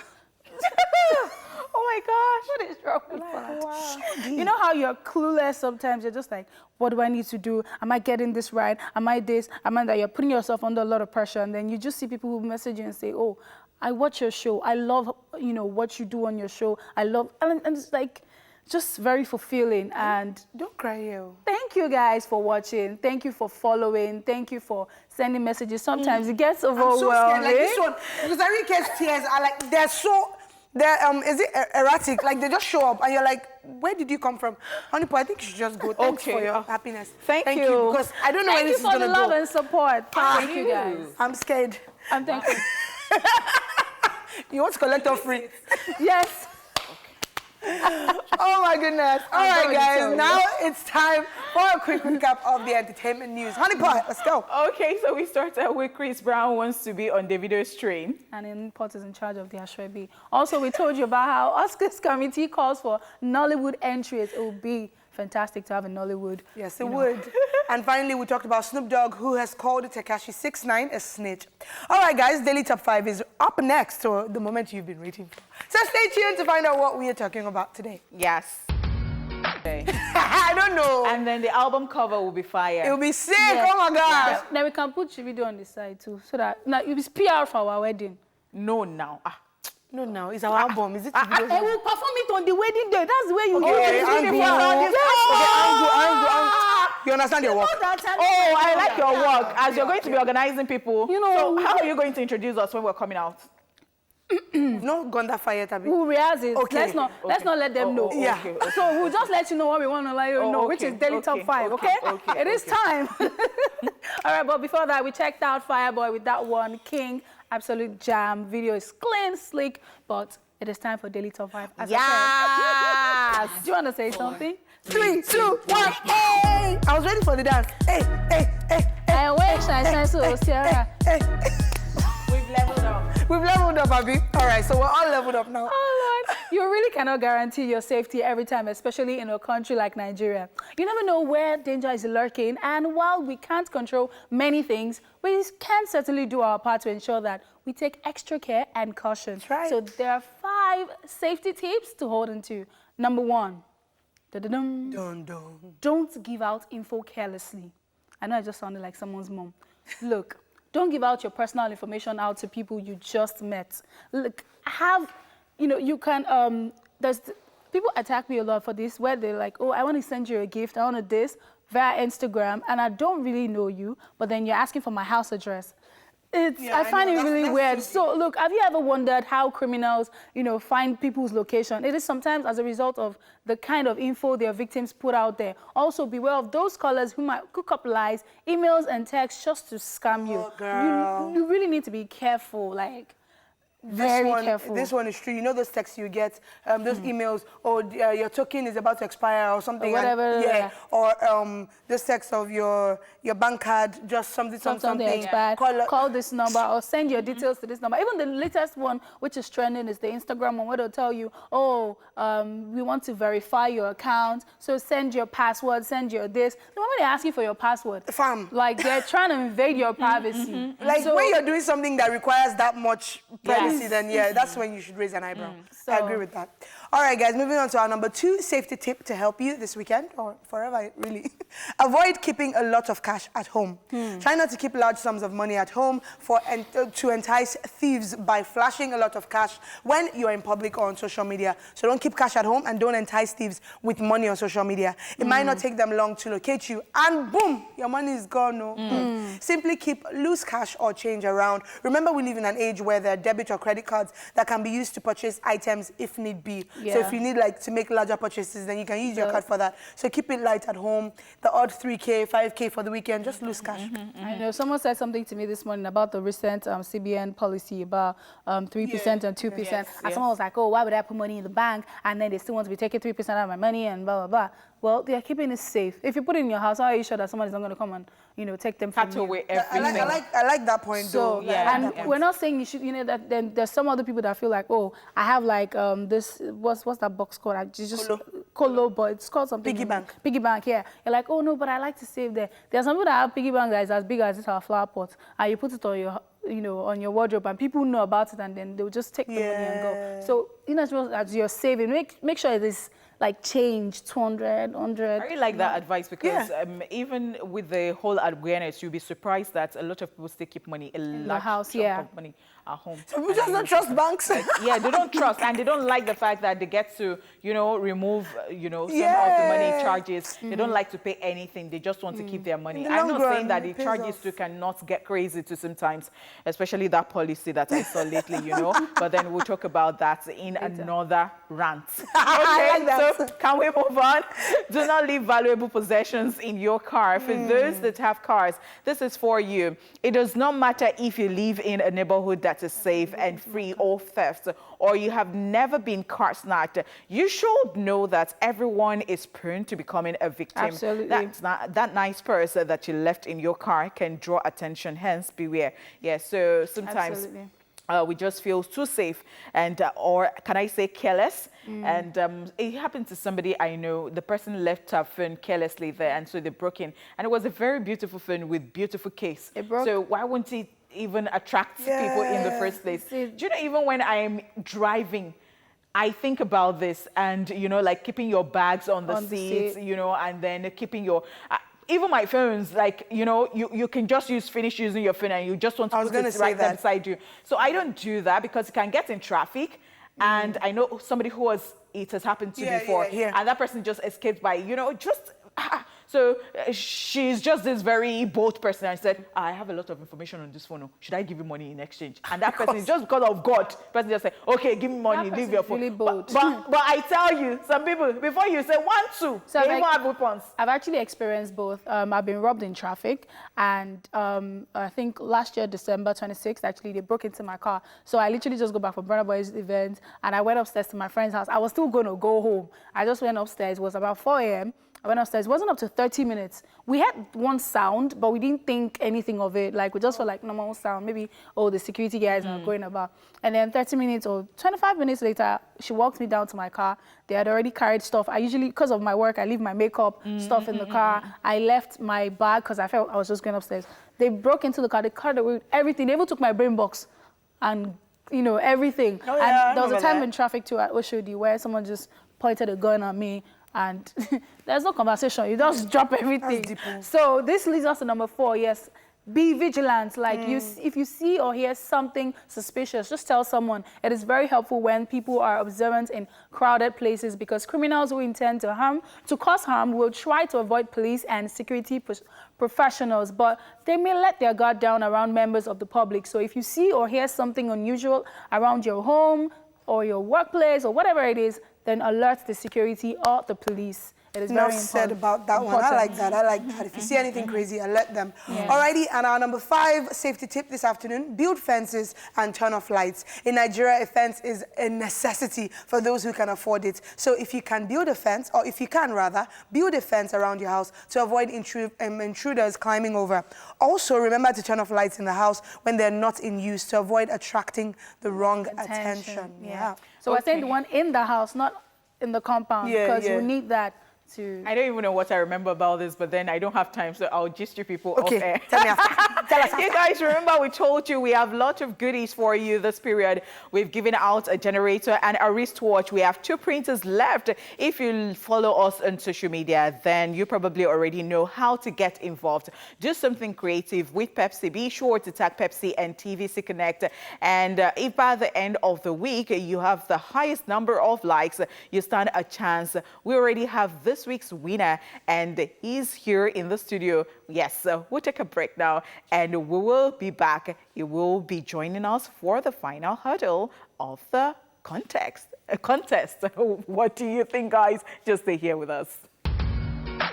oh my gosh, what is wrong with that? Wow. You know how you're clueless sometimes? You're just like, what do I need to do? Am I getting this right? Am I this? Am I that? You're putting yourself under a lot of pressure, and then you just see people who message you and say, oh, I watch your show. I love, you know, what you do on your show. I love, and it's like, just very fulfilling. And don't cry, yo. Thank you guys for watching. Thank you for following. Thank you for sending messages. Sometimes it gets overwhelming. I'm so scared. Like this one, because I really catch tears. I like, is it erratic? Like they just show up and you're like, where did you come from? Honey, I think you should just go. Thanks for your happiness. Thank you. Because I don't know where this is going to go. Thank you for the love and support. Thank you guys. I'm scared. I'm thankful. You want to collect our free? Yes. Oh my goodness. All right, guys. Now it's time for a quick recap of the entertainment news. Honeypot, let's go. Okay, so we started with Chris Brown wants to be on Davido's train. And Import is in charge of the Ashwebi. Also, we told you about how Oscars committee calls for Nollywood entries. It would be fantastic to have a Nollywood. Yes, it would. And finally, we talked about Snoop Dogg, who has called Takashi 6ix9ine a snitch. All right, guys, Daily Top 5 is up next, so the moment you've been waiting for. So stay tuned to find out what we are talking about today. Yes. I don't know. And then the album cover will be fire. It will be sick. Yeah. Oh, my gosh. Then we can put video on the side, too, so that now it is PR for our wedding. No, now. No, it's our album. Is it? I will perform it on the wedding day. That's the way you You understand your work? Oh, I like your work. As you're going to be organizing people. You know, so how are you going to introduce us when we're coming out? We've not gone that far yet, Abby. We'll rehearse it. Okay. Let's not let them know. Yeah. Okay. So we'll just let you know what we want to let you know, which is Daily Top 5, okay? It is time. All right, but before that, we checked out Fireboy with that one, King, Absolute Jam. Video is clean, slick, but it is time for Daily Top 5. Yes! Do you want to say something? 3, 2, 1, hey! I was ready for the dance. Hey. I wish I said so, Sierra. Hey. We've leveled up. We've leveled up, Abby. All right, so we're all leveled up now. Oh, Lord. You really cannot guarantee your safety every time, especially in a country like Nigeria. You never know where danger is lurking, and while we can't control many things, we can certainly do our part to ensure that we take extra care and caution. That's right. So there are 5 safety tips to hold on to. Number 1, don't give out info carelessly. I know I just sounded like someone's mom. Look, don't give out your personal information out to people you just met. Look, you can, people attack me a lot for this, where they're like, oh, I want to send you a gift, I want to this, via Instagram, and I don't really know you, but then you're asking for my house address. I find it really weird. So look, have you ever wondered how criminals, find people's location? It is sometimes as a result of the kind of info their victims put out there. Also, beware of those callers who might cook up lies, emails, and texts just to scam you. Oh, girl. You really need to be careful, very careful. This one is true. You know those texts you get, those emails, or your token is about to expire or something. Or whatever. And, or this text of your bank card, just something. Expired. Call this number or send your details to this number. Even the latest one, which is trending, is the Instagram one, where they'll tell you, we want to verify your account, so send your password, send your this. The moment they ask you for your password, fam, like they're trying to invade your privacy. Like when you're doing something that requires that much privacy, then that's when you should raise an eyebrow. I agree with that. All right, guys, moving on to our number 2 safety tip to help you this weekend, or forever, really. Avoid keeping a lot of cash at home. Try not to keep large sums of money at home to entice thieves by flashing a lot of cash when you're in public or on social media. So don't keep cash at home and don't entice thieves with money on social media. It might not take them long to locate you, and boom, your money is gone. Simply keep loose cash or change around. Remember, we live in an age where there are debit or credit cards that can be used to purchase items if need be. Yeah. So if you need like to make larger purchases, then you can use your card for that. So keep it light at home. The odd 3K, 5K for the weekend, just lose cash. I know someone said something to me this morning about the recent CBN policy about 3% and 2%. And someone was like, oh, why would I put money in the bank and then they still want to be taking 3% out of my money and blah, blah, blah. Well, they are keeping it safe. If you put it in your house, how are you sure that someone is not going to come and, you know, take them from you? Away everything. I like that point, So, though. and we're not saying you should, you know, that then there's some other people that feel like, oh, I have like this, what's that box called? I just Colo, but it's called something. Piggy bank. Piggy bank, yeah. You're like, oh no, but I like to save there. There's some people that have piggy bank that is as big as this our flower pot, and you put it on your, you know, on your wardrobe, and people know about it, and then they'll just take the money and go. So, you know, as you're saving, make sure it is like change 200, 100. I really like that advice because even with the whole awareness, you'll be surprised that a lot of people still keep money, a large chunk of money at home. So we just don't trust banks. Yeah, they don't trust, and they don't like the fact that they get to, you know, remove, you know, some of the money charges. They don't like to pay anything. They just want to keep their money. I'm not saying that the charges too cannot get crazy too sometimes, especially that policy that I saw lately, you know. But then we'll talk about that in another rant. Okay, so can we move on? Do not leave valuable possessions in your car. For those that have cars, this is for you. It does not matter if you live in a neighborhood that is safe and free of theft, or you have never been car snatched. You should know that everyone is prone to becoming a victim. Absolutely. That nice purse that you left in your car can draw attention, hence beware. Yeah, so sometimes we just feel too safe and, or can I say careless? And it happened to somebody I know. The person left her phone carelessly there, and so they broke in. And it was a very beautiful phone with beautiful case. It broke. So why wouldn't it even attract people in the first place? Do you know, even when I'm driving, I think about this and, you know, like keeping your bags on the seats, you know, and then keeping your... even my phones, like, you know, you can just finish using your phone and you just want to put it right there beside you. So I don't do that because you can get in traffic. And I know somebody who it has happened to before. And that person just escaped by, you know, just... So she's just this very bold person. I said, I have a lot of information on this phone. Should I give you money in exchange? And that person, just because of God, the person just said, okay, give me money, leave your phone. Really bold. But I tell you, some people, before you say 1, 2, so they even have weapons. I've actually experienced both. I've been robbed in traffic, and I think last year, December 26th, actually, they broke into my car. So I literally just got back from Burna Boy's event, and I went upstairs to my friend's house. I was still going to go home. I just went upstairs. It was about 4 a.m. I went upstairs. It wasn't up to 30 minutes. We had one sound, but we didn't think anything of it. Like, we just felt like normal sound. Maybe, oh, the security guys are going about. And then 30 minutes or 25 minutes later, she walked me down to my car. They had already carried stuff. I usually, because of my work, I leave my makeup stuff in the car. I left my bag because I felt I was just going upstairs. They broke into the car. They carried away everything. They even took my brain box and, you know, everything. Oh, yeah, and there was a time in traffic, too, at Oshodi, where someone just pointed a gun at me. And there's no conversation. You just drop everything. So this leads us to number 4. Yes, be vigilant. Like if you see or hear something suspicious, just tell someone. It is very helpful when people are observant in crowded places, because criminals who intend to cause harm will try to avoid police and security professionals, but they may let their guard down around members of the public. So if you see or hear something unusual around your home or your workplace or whatever it is, then alert the security or the police. It is very important. Said about that one. I like that. I like that. If you see anything crazy, alert them. Alrighty, and our number 5 safety tip this afternoon: build fences and turn off lights. In Nigeria, a fence is a necessity for those who can afford it. So if you can build a fence, or if you can rather, build a fence around your house to avoid intruders climbing over. Also, remember to turn off lights in the house when they're not in use to avoid attracting the wrong attention. So we're saying the one in the house, not in the compound, because you need that to... I don't even know what I remember about this, but then I don't have time, so I'll gist you people off air. Tell me after. Tell us after. You guys, remember we told you we have lots of goodies for you this period. We've given out a generator and a wristwatch. We have 2 printers left. If you follow us on social media, then you probably already know how to get involved. Do something creative with Pepsi. Be sure to tag Pepsi and TVC Connect. And if by the end of the week you have the highest number of likes, you stand a chance. We already have this this week's winner, and he's here in the studio. Yes, we'll take a break now, and we will be back. He will be joining us for the final hurdle of the contest. What do you think, guys? Just stay here with us.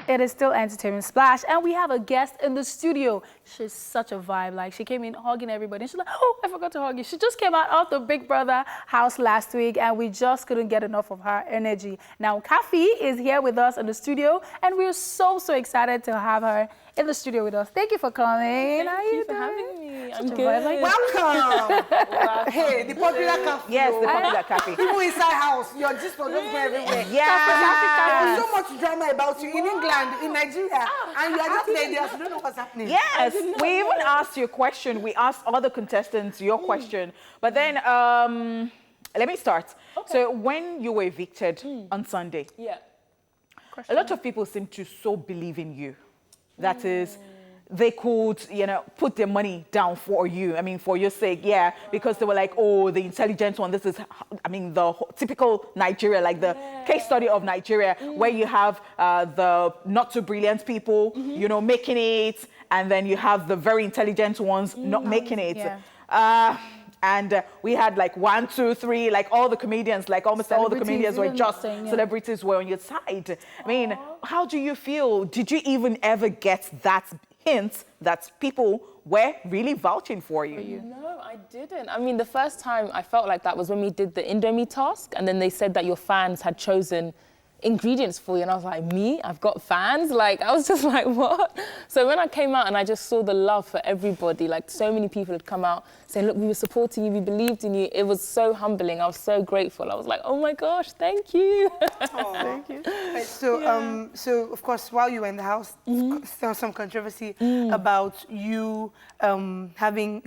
It is still Entertainment Splash, and we have a guest in the studio. She's such a vibe. Like, she came in hugging everybody, and she's like, oh, I forgot to hug you. She just came out of the Big Brother house last week, and we just couldn't get enough of her energy. Now, Khafi is here with us in the studio, and we're so excited to have her in the studio with us. Thank you for coming. Thank you for having me. I'm Such a good. vibe. Like, Welcome. Hey, the popular Khafi. Yes, the popular Khafi. People inside house, you're just for just go everywhere. Yeah. There's so much drama about you in England, in Nigeria, and you're just there, you don't know what's happening. Yes, we even asked you a question. We asked other contestants your question. But then, let me start. Okay. So when you were evicted on Sunday, Yeah. a lot of people seem to so believe in you. That is, they could, put their money down for you. I mean, for your sake, yeah. Because they were like, oh, the intelligent one. This is, the typical Nigeria, like the case study of Nigeria, where you have the not so brilliant people, making it. And then you have the very intelligent ones not making it. Yeah. And we had like 1, 2, 3, like all the comedians, like almost all the comedians were just celebrities were on your side. I mean, how do you feel? Did you even ever get that hint that people were really vouching for you? No, I didn't. I mean, the first time I felt like that was when we did the Indomie task, and then they said that your fans had chosen ingredients for you, and I was like, me? I've got fans? Like, I was just like, what? So when I came out and I just saw the love for everybody, like so many people had come out saying, look, we were supporting you, we believed in you. It was so humbling. I was so grateful. I was like, oh my gosh, thank you. Thank you. So, so of course, while you were in the house, there was some controversy about you having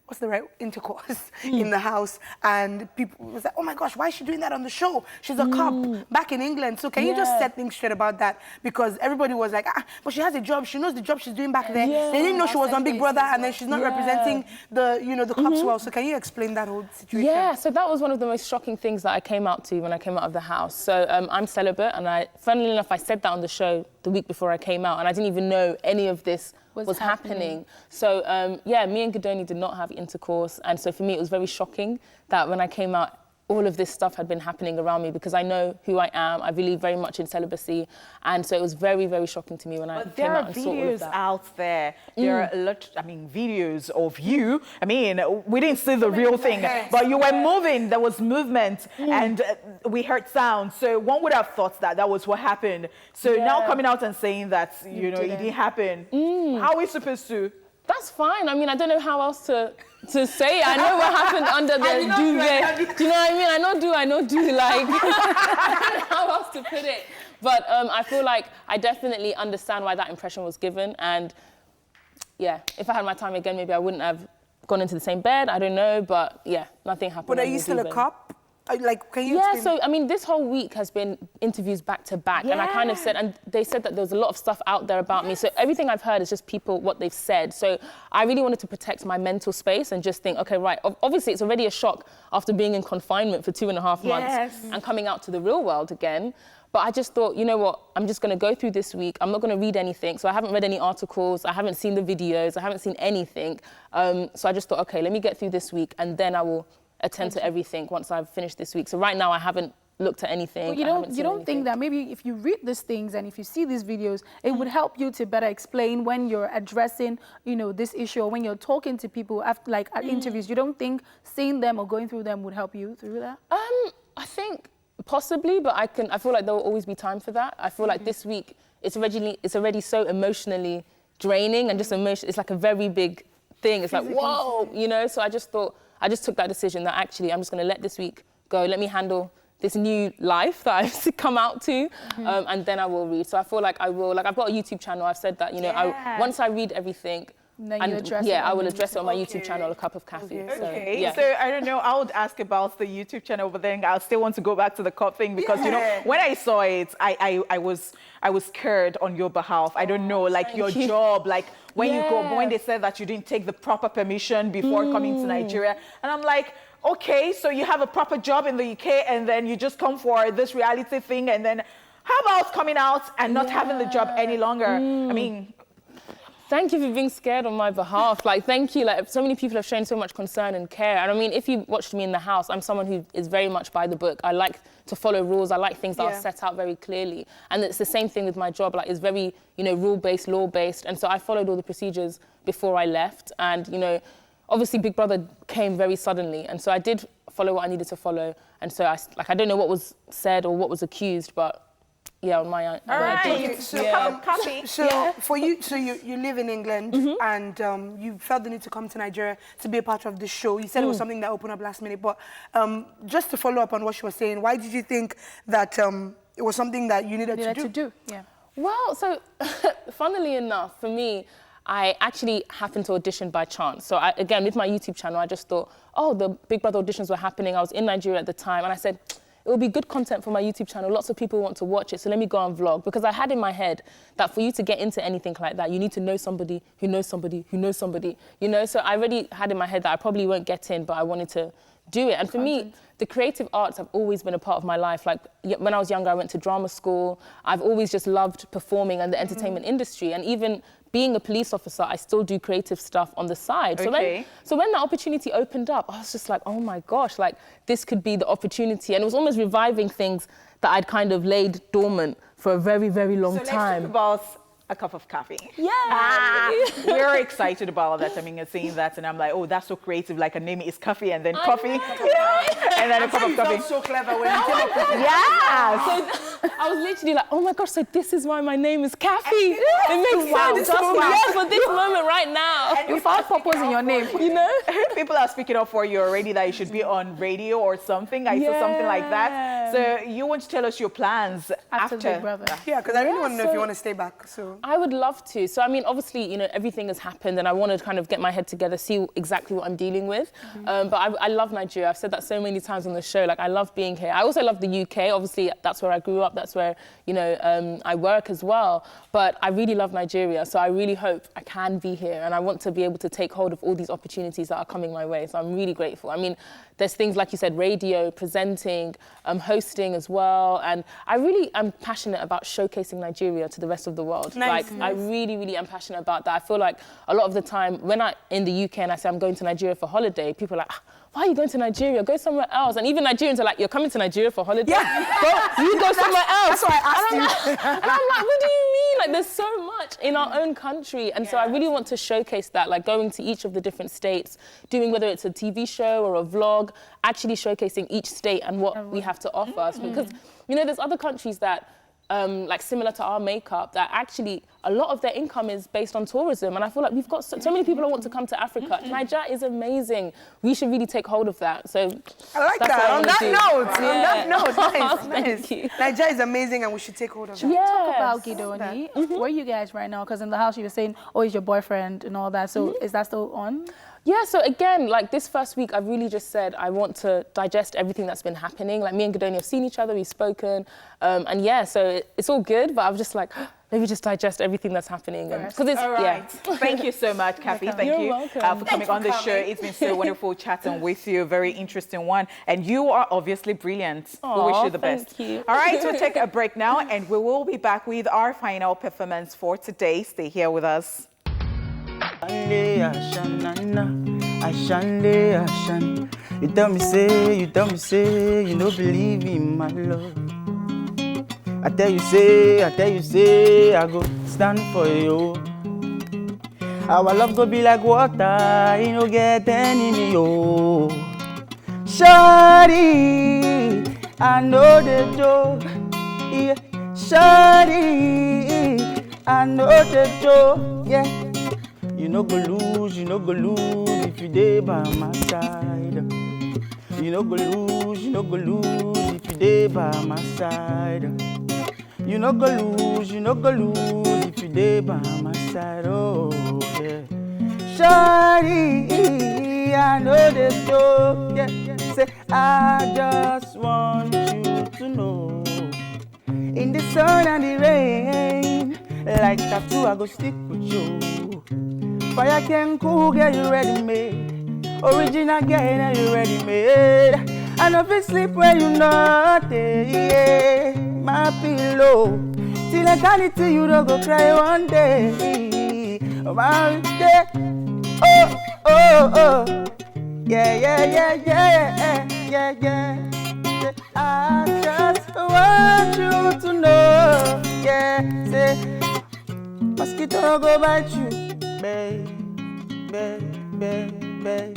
what's the right intercourse in the house, and people was like, oh my gosh, why is she doing that on the show? She's a cop back in England. So can you just set things straight about that? Because everybody was like, but she has a job, she knows the job she's doing back there. They didn't know she was on Big Brother, and then she's not representing the the cops well. So can you explain that whole situation? Yeah, so that was one of the most shocking things that I came out to when I came out of the house. So I'm celibate, and funnily enough, I said that on the show the week before I came out, and I didn't even know any of this was happening. So me and Gidoni did not have intercourse, and so for me it was very shocking that when I came out, all of this stuff had been happening around me, because I know who I am. I believe very much in celibacy, and so it was very, very shocking to me when I came out and saw all of that. There are videos out there. There are a lot, videos of you. I mean, we didn't see the real thing, but you were moving. There was movement, and we heard sound. So one would have thought that was what happened. So now coming out and saying that, it didn't happen. How are we supposed to? That's fine. I mean, I don't know how else to say it. I know what happened under the duvet. Do you know what I mean? I know do. Like, I don't know how else to put it. But I feel like I definitely understand why that impression was given. And yeah, if I had my time again, maybe I wouldn't have gone into the same bed. I don't know. But yeah, nothing happened. But are you still a cop? Like, can you explain? So, I mean, this whole week has been interviews back to back. And I kind of said, and they said that there was a lot of stuff out there about me. So everything I've heard is just people, what they've said. So I really wanted to protect my mental space and just think, okay, right, obviously it's already a shock after being in confinement for 2.5 months and coming out to the real world again. But I just thought, you know what, I'm just going to go through this week. I'm not going to read anything. So I haven't read any articles. I haven't seen the videos. I haven't seen anything. So I just thought, okay, let me get through this week, and then I will attend to everything once I've finished this week. So right now I haven't looked at anything. Well, you don't think that maybe if you read these things and if you see these videos, it would help you to better explain when you're addressing, this issue, or when you're talking to people after, like, at interviews. You don't think seeing them or going through them would help you through that? I think possibly, but I feel like there will always be time for that. I feel like this week it's already so emotionally draining and just it's like a very big thing. It's like, whoa, so I just took that decision that actually I'm just going to let this week go. Let me handle this new life that I've come out to, and then I will read. So I feel like I will. Like, I've got a YouTube channel. I've said that, once I read everything, I will address it on my YouTube channel, A Cup of Khafi. So I don't know. I would ask about the YouTube channel, but then I'll still want to go back to the cup thing because when I saw it, I was scared on your behalf. I don't know, like your job, like when you go, when they said that you didn't take the proper permission before coming to Nigeria, and I'm like, okay, so you have a proper job in the UK, and then you just come for this reality thing, and then How about coming out and not having the job any longer? I mean, thank you for being scared on my behalf. Like, thank you. Like, so many people have shown so much concern and care. And I mean, if you watched me in the house, I'm someone who is very much by the book. I like to follow rules. I like things that are set out very clearly. And it's the same thing with my job. Like, it's very, you know, rule-based, law-based. And so I followed all the procedures before I left. And, you know, obviously Big Brother came very suddenly. And so I did follow what I needed to follow. And so I don't know what was said or what was accused, but yeah, on my own. All right. Khafi. So for you, so you live in England and you felt the need to come to Nigeria to be a part of the show. You said it was something that opened up last minute, but just to follow up on what she was saying, why did you think that it was something that you needed to do? Yeah. Well, so funnily enough, for me, I actually happened to audition by chance. So again, with my YouTube channel, I just thought, oh, the Big Brother auditions were happening. I was in Nigeria at the time, and I said, it will be good content for my YouTube channel. Lots of people want to watch it, so let me go and vlog. Because I had in my head that for you to get into anything like that, you need to know somebody who knows somebody who knows somebody, you know? So I already had in my head that I probably won't get in, but I wanted to do it. And for me, the creative arts have always been a part of my life. Like, when I was younger, I went to drama school. I've always just loved performing and the entertainment industry. And even being a police officer, I still do creative stuff on the side. Okay. So when that opportunity opened up, I was just like, oh my gosh, like, this could be the opportunity. And it was almost reviving things that I'd kind of laid dormant for a very, very long time. So let's talk about a cup of coffee. Yeah. We're excited about that. I mean, seeing that, and I'm like, oh, that's so creative. Like, a name is Khafi, and then coffee, and then a cup of coffee. So clever when you came up with it. Yeah. So I was literally like, oh my gosh, so this is why my name is Khafi. It makes sense just for this moment right now. You found purpose in your name. You know? People are speaking up for you already that you should be on radio or something. I saw something like that. So you want to tell us your plans after Big Brother? Yeah, because I really want to know if you want to stay back. So I would love to. So I mean, obviously, you know, everything has happened, and I want to kind of get my head together, see exactly what I'm dealing with. But I love Nigeria. I've said that so many times on the show. Like, I love being here. I also love the UK. Obviously, that's where I grew up. That's where, you know, I work as well. But I really love Nigeria. So I really hope I can be here, and I want to be able to take hold of all these opportunities that are coming my way. So I'm really grateful. I mean, there's things like you said, radio, presenting, hosting as well. And I really am passionate about showcasing Nigeria to the rest of the world. I really, really am passionate about that. I feel like a lot of the time when I'm in the UK and I say I'm going to Nigeria for holiday, people are like, why are you going to Nigeria? Go somewhere else. And even Nigerians are like, you're coming to Nigeria for holiday? Yeah. You go somewhere else. That's why I asked you. And I'm like, what do you mean? Like, there's so much in our own country. And so I really want to showcase that, like going to each of the different states, doing whether it's a TV show or a vlog, actually showcasing each state and what we have to offer. Because, you know, there's other countries that, like similar to our makeup, that actually a lot of their income is based on tourism. And I feel like we've got so many people who want to come to Africa. Nigeria is amazing. We should really take hold of that. So I like that. On that note, nice. Thank you. Nigeria is amazing and we should take hold of that. Talk about Gidoni. Where are you guys right now? Because in the house you were saying, oh, he's your boyfriend and all that. So is that still on? Yeah, so again, like this first week, I've really just said I want to digest everything that's been happening. Like, me and Gidoni have seen each other, we've spoken, and yeah, so it's all good, but I was just like, maybe just digest everything that's happening. Because it's, all right. Thank you so much, Khafi. Thank you for coming on the show. It's been so wonderful chatting with you. A very interesting one. And you are obviously brilliant. We wish you the best. Thank you. All right, we'll take a break now, and we will be back with our final performance for today. Stay here with us. You tell me say, you don't believe in my love. I tell you say, I go stand for you. Our love go be like water, you no get enemy, yo. Shawty, I know the joke, yeah. Shawty, I know the joke, yeah. You no go lose if you dey by my side. You no go lose if you dey by my side. You no go lose if you dey by my side. Oh yeah. Shawty, I know the joke. Yeah. Say I just want you to know. In the sun and the rain, like tattoo, I go stick with you. Fire can cool, girl, you ready made. Original girl, you ready made. I know if you sleep where you not, yeah. my pillow. Till eternity, you don't go cry one day. One day. Oh, oh, oh. Yeah, yeah, yeah, yeah, yeah, yeah. I just want you to know, yeah, say, mosquito go bite you, babe, babe, babe, babe.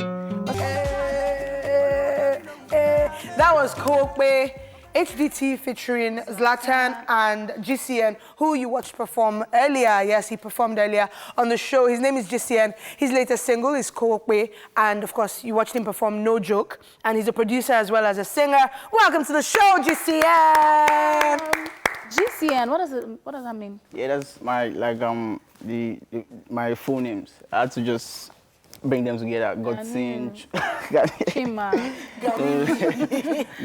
That was Kokwe, HDT featuring Zlatan and GCN, who you watched perform earlier. Yes, he performed earlier on the show. His name is GCN. His latest single is Kokwe, and of course, you watched him perform No Joke, and he's a producer as well as a singer. Welcome to the show, GCN. GCN, what does that mean? Yeah, that's my my full names. I had to just bring them together. Godsin, Chima.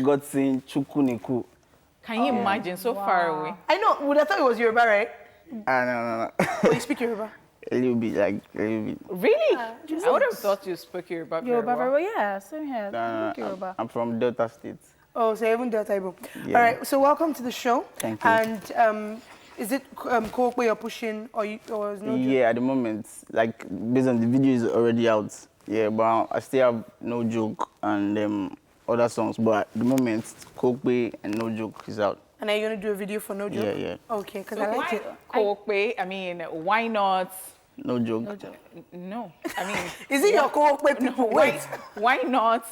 Godsin, Chukuniku. Can you imagine? So far away. I know, would I thought it was Yoruba, right? No. Oh, you speak Yoruba? A little bit, like a little bit. Really? I would have thought you spoke Yoruba very Yoruba, well. yeah, same here. No, Yoruba. I'm from Delta State. Oh, so even Delta Igbo. Yeah. All right, so welcome to the show. Thank you. And is it Kokwe you're pushing, or is No Joke? Yeah, at the moment, like based on the video is already out. Yeah, but I still have No Joke and other songs. But at the moment, Kokwe and No Joke is out. And are you going to do a video for No Joke? Yeah, yeah. Okay, because So I like why it. Kokwe? I mean, why not? No Joke. No. I mean, Is it your Kokwe people? Wait. why not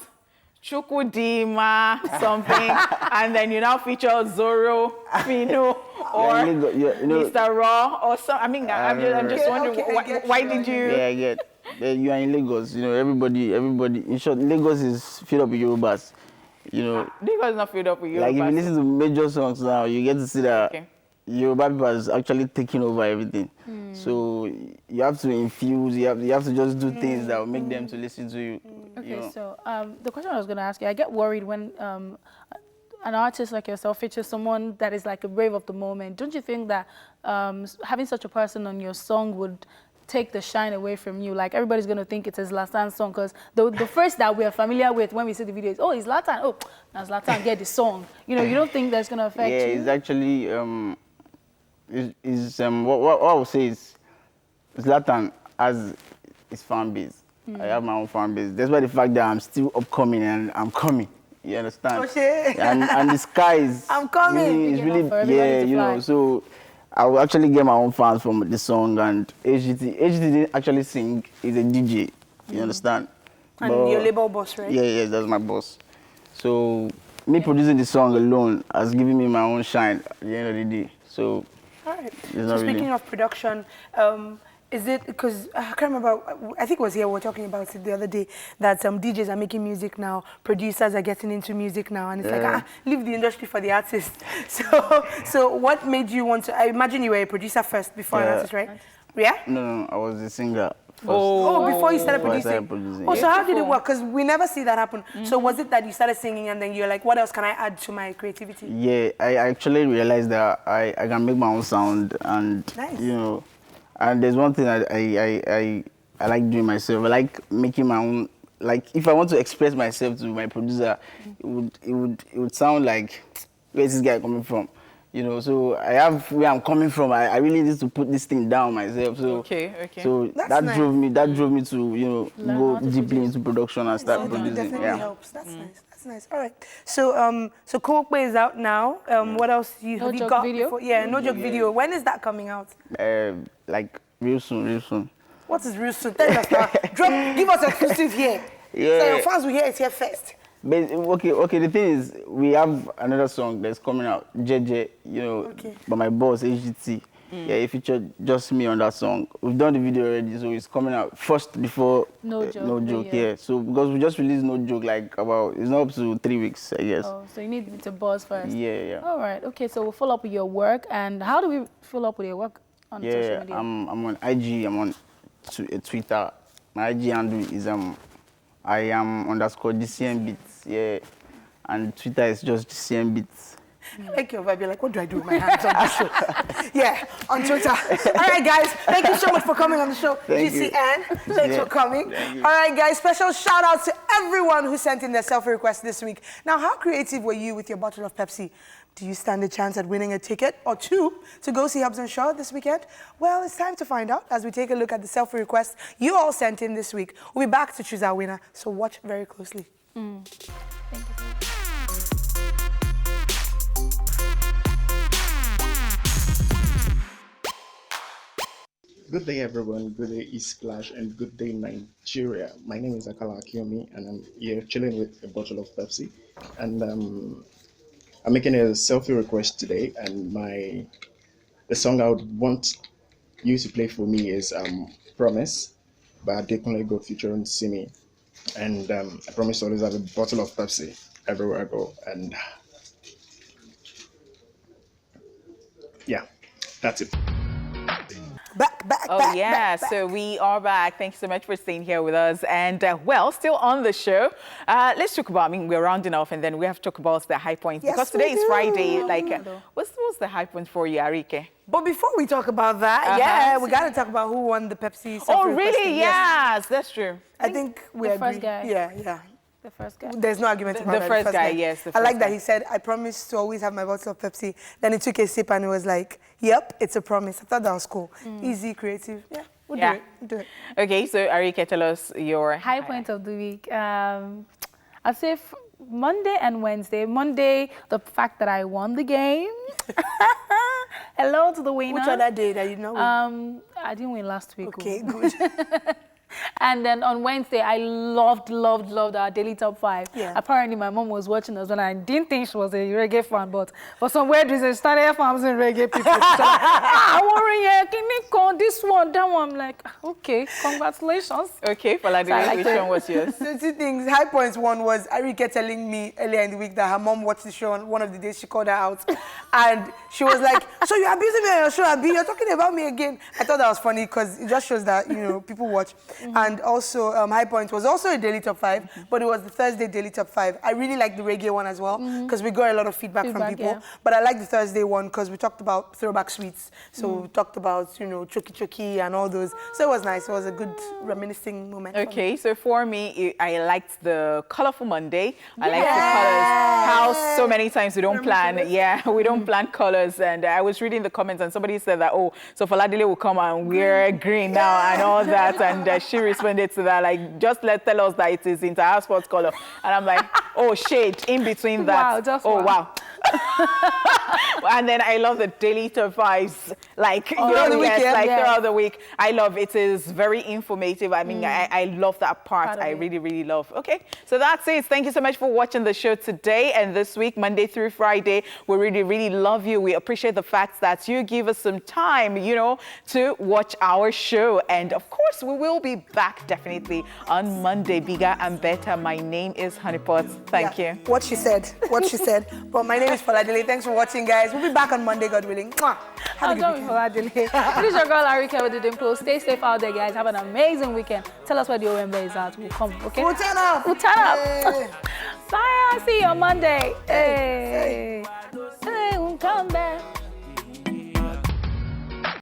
Chukudima something, and then you now feature Zoro, Fino, or Mr. Raw, or some? I mean, I'm just wondering why did you? Yeah, I get. You are in Lagos, everybody. In short, Lagos is filled up with Yorubas. Lagos is not filled up with Yorubas. Like if you listen to major songs now, you get to see that Okay. Yoruba people is actually taking over everything. So you have to infuse. You have to just do things that will make them to listen to you. Okay, so the question I was going to ask you, I get worried when an artist like yourself features someone that is like a wave of the moment. Don't you think that having such a person on your song would take the shine away from you? Like everybody's going to think it's a Zlatan song, because the first that we are familiar with when we see the video is, oh, it's Zlatan. Oh, now Zlatan, get the song. You don't think that's going to affect you? Yeah, it's actually what I would say is Zlatan has his fan base. I have my own fan base. That's why the fact that I'm still upcoming and I'm coming. You understand? Okay. And the sky is I'm coming. It's really so I will actually get my own fans from the song. And HGT didn't actually sing. He's a DJ. You understand? And your label boss, right? Yeah, that's my boss. So me producing the song alone has given me my own shine at the end of the day. So. All right. So speaking of production, is it, because I can't remember, I think it was here we were talking about it the other day, that DJs are making music now, producers are getting into music now, and it's like, leave the industry for the artist. So what made you want to, I imagine you were a producer first before an artist, right? Yeah? No, I was a singer first. Oh, before you started Before I producing? started producing, Oh, yeah. so how did it work? Because we never see that happen. So was it that you started singing and then you're like, what else can I add to my creativity? Yeah, I actually realized that I can make my own sound, and Nice. and there's one thing I like doing myself. I like making my own. Like if I want to express myself to my producer, it would sound like, where's this guy coming from? So I have where I'm coming from. I really need to put this thing down myself. So Okay. So That's that nice. drove me to go deeply into production and start It producing. definitely Yeah. helps. That's nice. That's nice. All right. So so Kokwe is out now. What else have you Joke got? video? Before? Yeah, No Joke video. When is that coming out? Like real soon. What is real soon? Tell us now. Give us exclusive here. Yeah. So your fans will hear it here first. But okay. The thing is, we have another song that's coming out, JJ, by my boss HGT. Yeah, he featured just me on that song. We've done the video already, so it's coming out first before No Joke. No Joke. Yeah. So because we just released No Joke it's not up to 3 weeks, I guess. Oh, so you need to buzz first. Yeah. All right. Okay, so we'll follow up with your work. And how do we follow up with your work on social media? I'm on IG. I'm on Twitter. My IG handle is I am _GCN Beats. Yeah, and Twitter is just GCN Beats. Like your vibe, you're like, what do I do with my hands on the show? Yeah, on Twitter. All right, guys, thank you so much for coming on the show. GCN, thanks for coming. All right, guys, special shout out to everyone who sent in their selfie request this week. Now, how creative were you with your bottle of Pepsi? Do you stand a chance at winning a ticket or two to go see Hubs and Shaw this weekend? Well, it's time to find out as we take a look at the selfie requests you all sent in this week. We'll be back to choose our winner, so watch very closely. Thank you. Good day, everyone. Good day, East Splash, and good day, Nigeria. My name is Akala Akiomi, and I'm here chilling with a bottle of Pepsi. And I'm making a selfie request today, and the song I would want you to play for me is "Promise" by Adekunle Gold featuring Simi. And I promise to always have a bottle of Pepsi everywhere I go. And yeah, that's it. Oh, yeah. So we are back. Thank you so much for staying here with us. And, well, still on the show. Let's talk about, we're rounding off and then we have to talk about the high points. Yes, because today is Friday. Like, Yeah. what's the high point for you, Arike? But before we talk about that, yeah, we got to talk about who won the Pepsi. Oh, selfie really? request. Yes, that's true. I think we the agree. first guy. Yeah. The first guy. There's no argument about The that. first guy, yes, the I like first that guy. he said, I promise to always have my bottle of Pepsi. Then he took a sip and he was like, yep, it's a promise. I thought that was cool. Easy, creative. Yeah, we'll do it. We'll do it. Okay, so Arike, tell us your High point of the week. I'd say Monday and Wednesday. Monday, the fact that I won the game. Hello to the winner. Which other day that you know? I didn't win last week. Okay, good. And then on Wednesday, I loved our daily top 5. Yeah. Apparently, my mom was watching us, and I didn't think she was a reggae fan, but for some weird reason, she started fans and reggae people. She's like, I want to call this one, that one. I'm like, okay, congratulations. Okay, Faladile, which one was yours? So 2 things. High points. One was Arike telling me earlier in the week that her mom watched the show on one of the days she called her out. And she was like, so you're abusing me on your show, Abi? You're talking about me again. I thought that was funny because it just shows that, people watch. And also, High Point was also a daily top 5, but it was the Thursday daily top 5. I really like the reggae one as well because we got a lot of feedback from people. Yeah. But I like the Thursday one because we talked about throwback sweets. So we talked about, Choki Choki and all those. So it was nice. It was a good reminiscing moment. for me. Okay, so for me, I liked the Colorful Monday. I liked the colors. How so many times we don't plan. Yeah, we don't plan colors. And I was reading the comments and somebody said that, oh, so Faladile will come and wear green now and all that. And she responded to that, like, just tell us that it is inter sports color. And I'm like, oh, shade in between that. Wow. And then I love the daily top 5s, like, throughout the week, throughout the week. I love it. Is very informative. I mean, I love that part. I really, really love. Okay, so that's it. Thank you so much for watching the show today and this week, Monday through Friday. We really, really love you. We appreciate the fact that you give us some time, to watch our show. And of course, we will be back definitely on Monday, bigger and better. My name is Honeypot. Thank you. What she said. But my name is Faladile. Thanks for watching, guys. We'll be back on Monday, God willing. Mwah. Have a good weekend. This is your girl, Arike with the Dimple. Stay safe out there, guys. Have an amazing weekend. Tell us where the Owembe is at. We'll come, okay? We'll turn up. We'll turn up. Hey. Bye. I'll see you on Monday. Hey.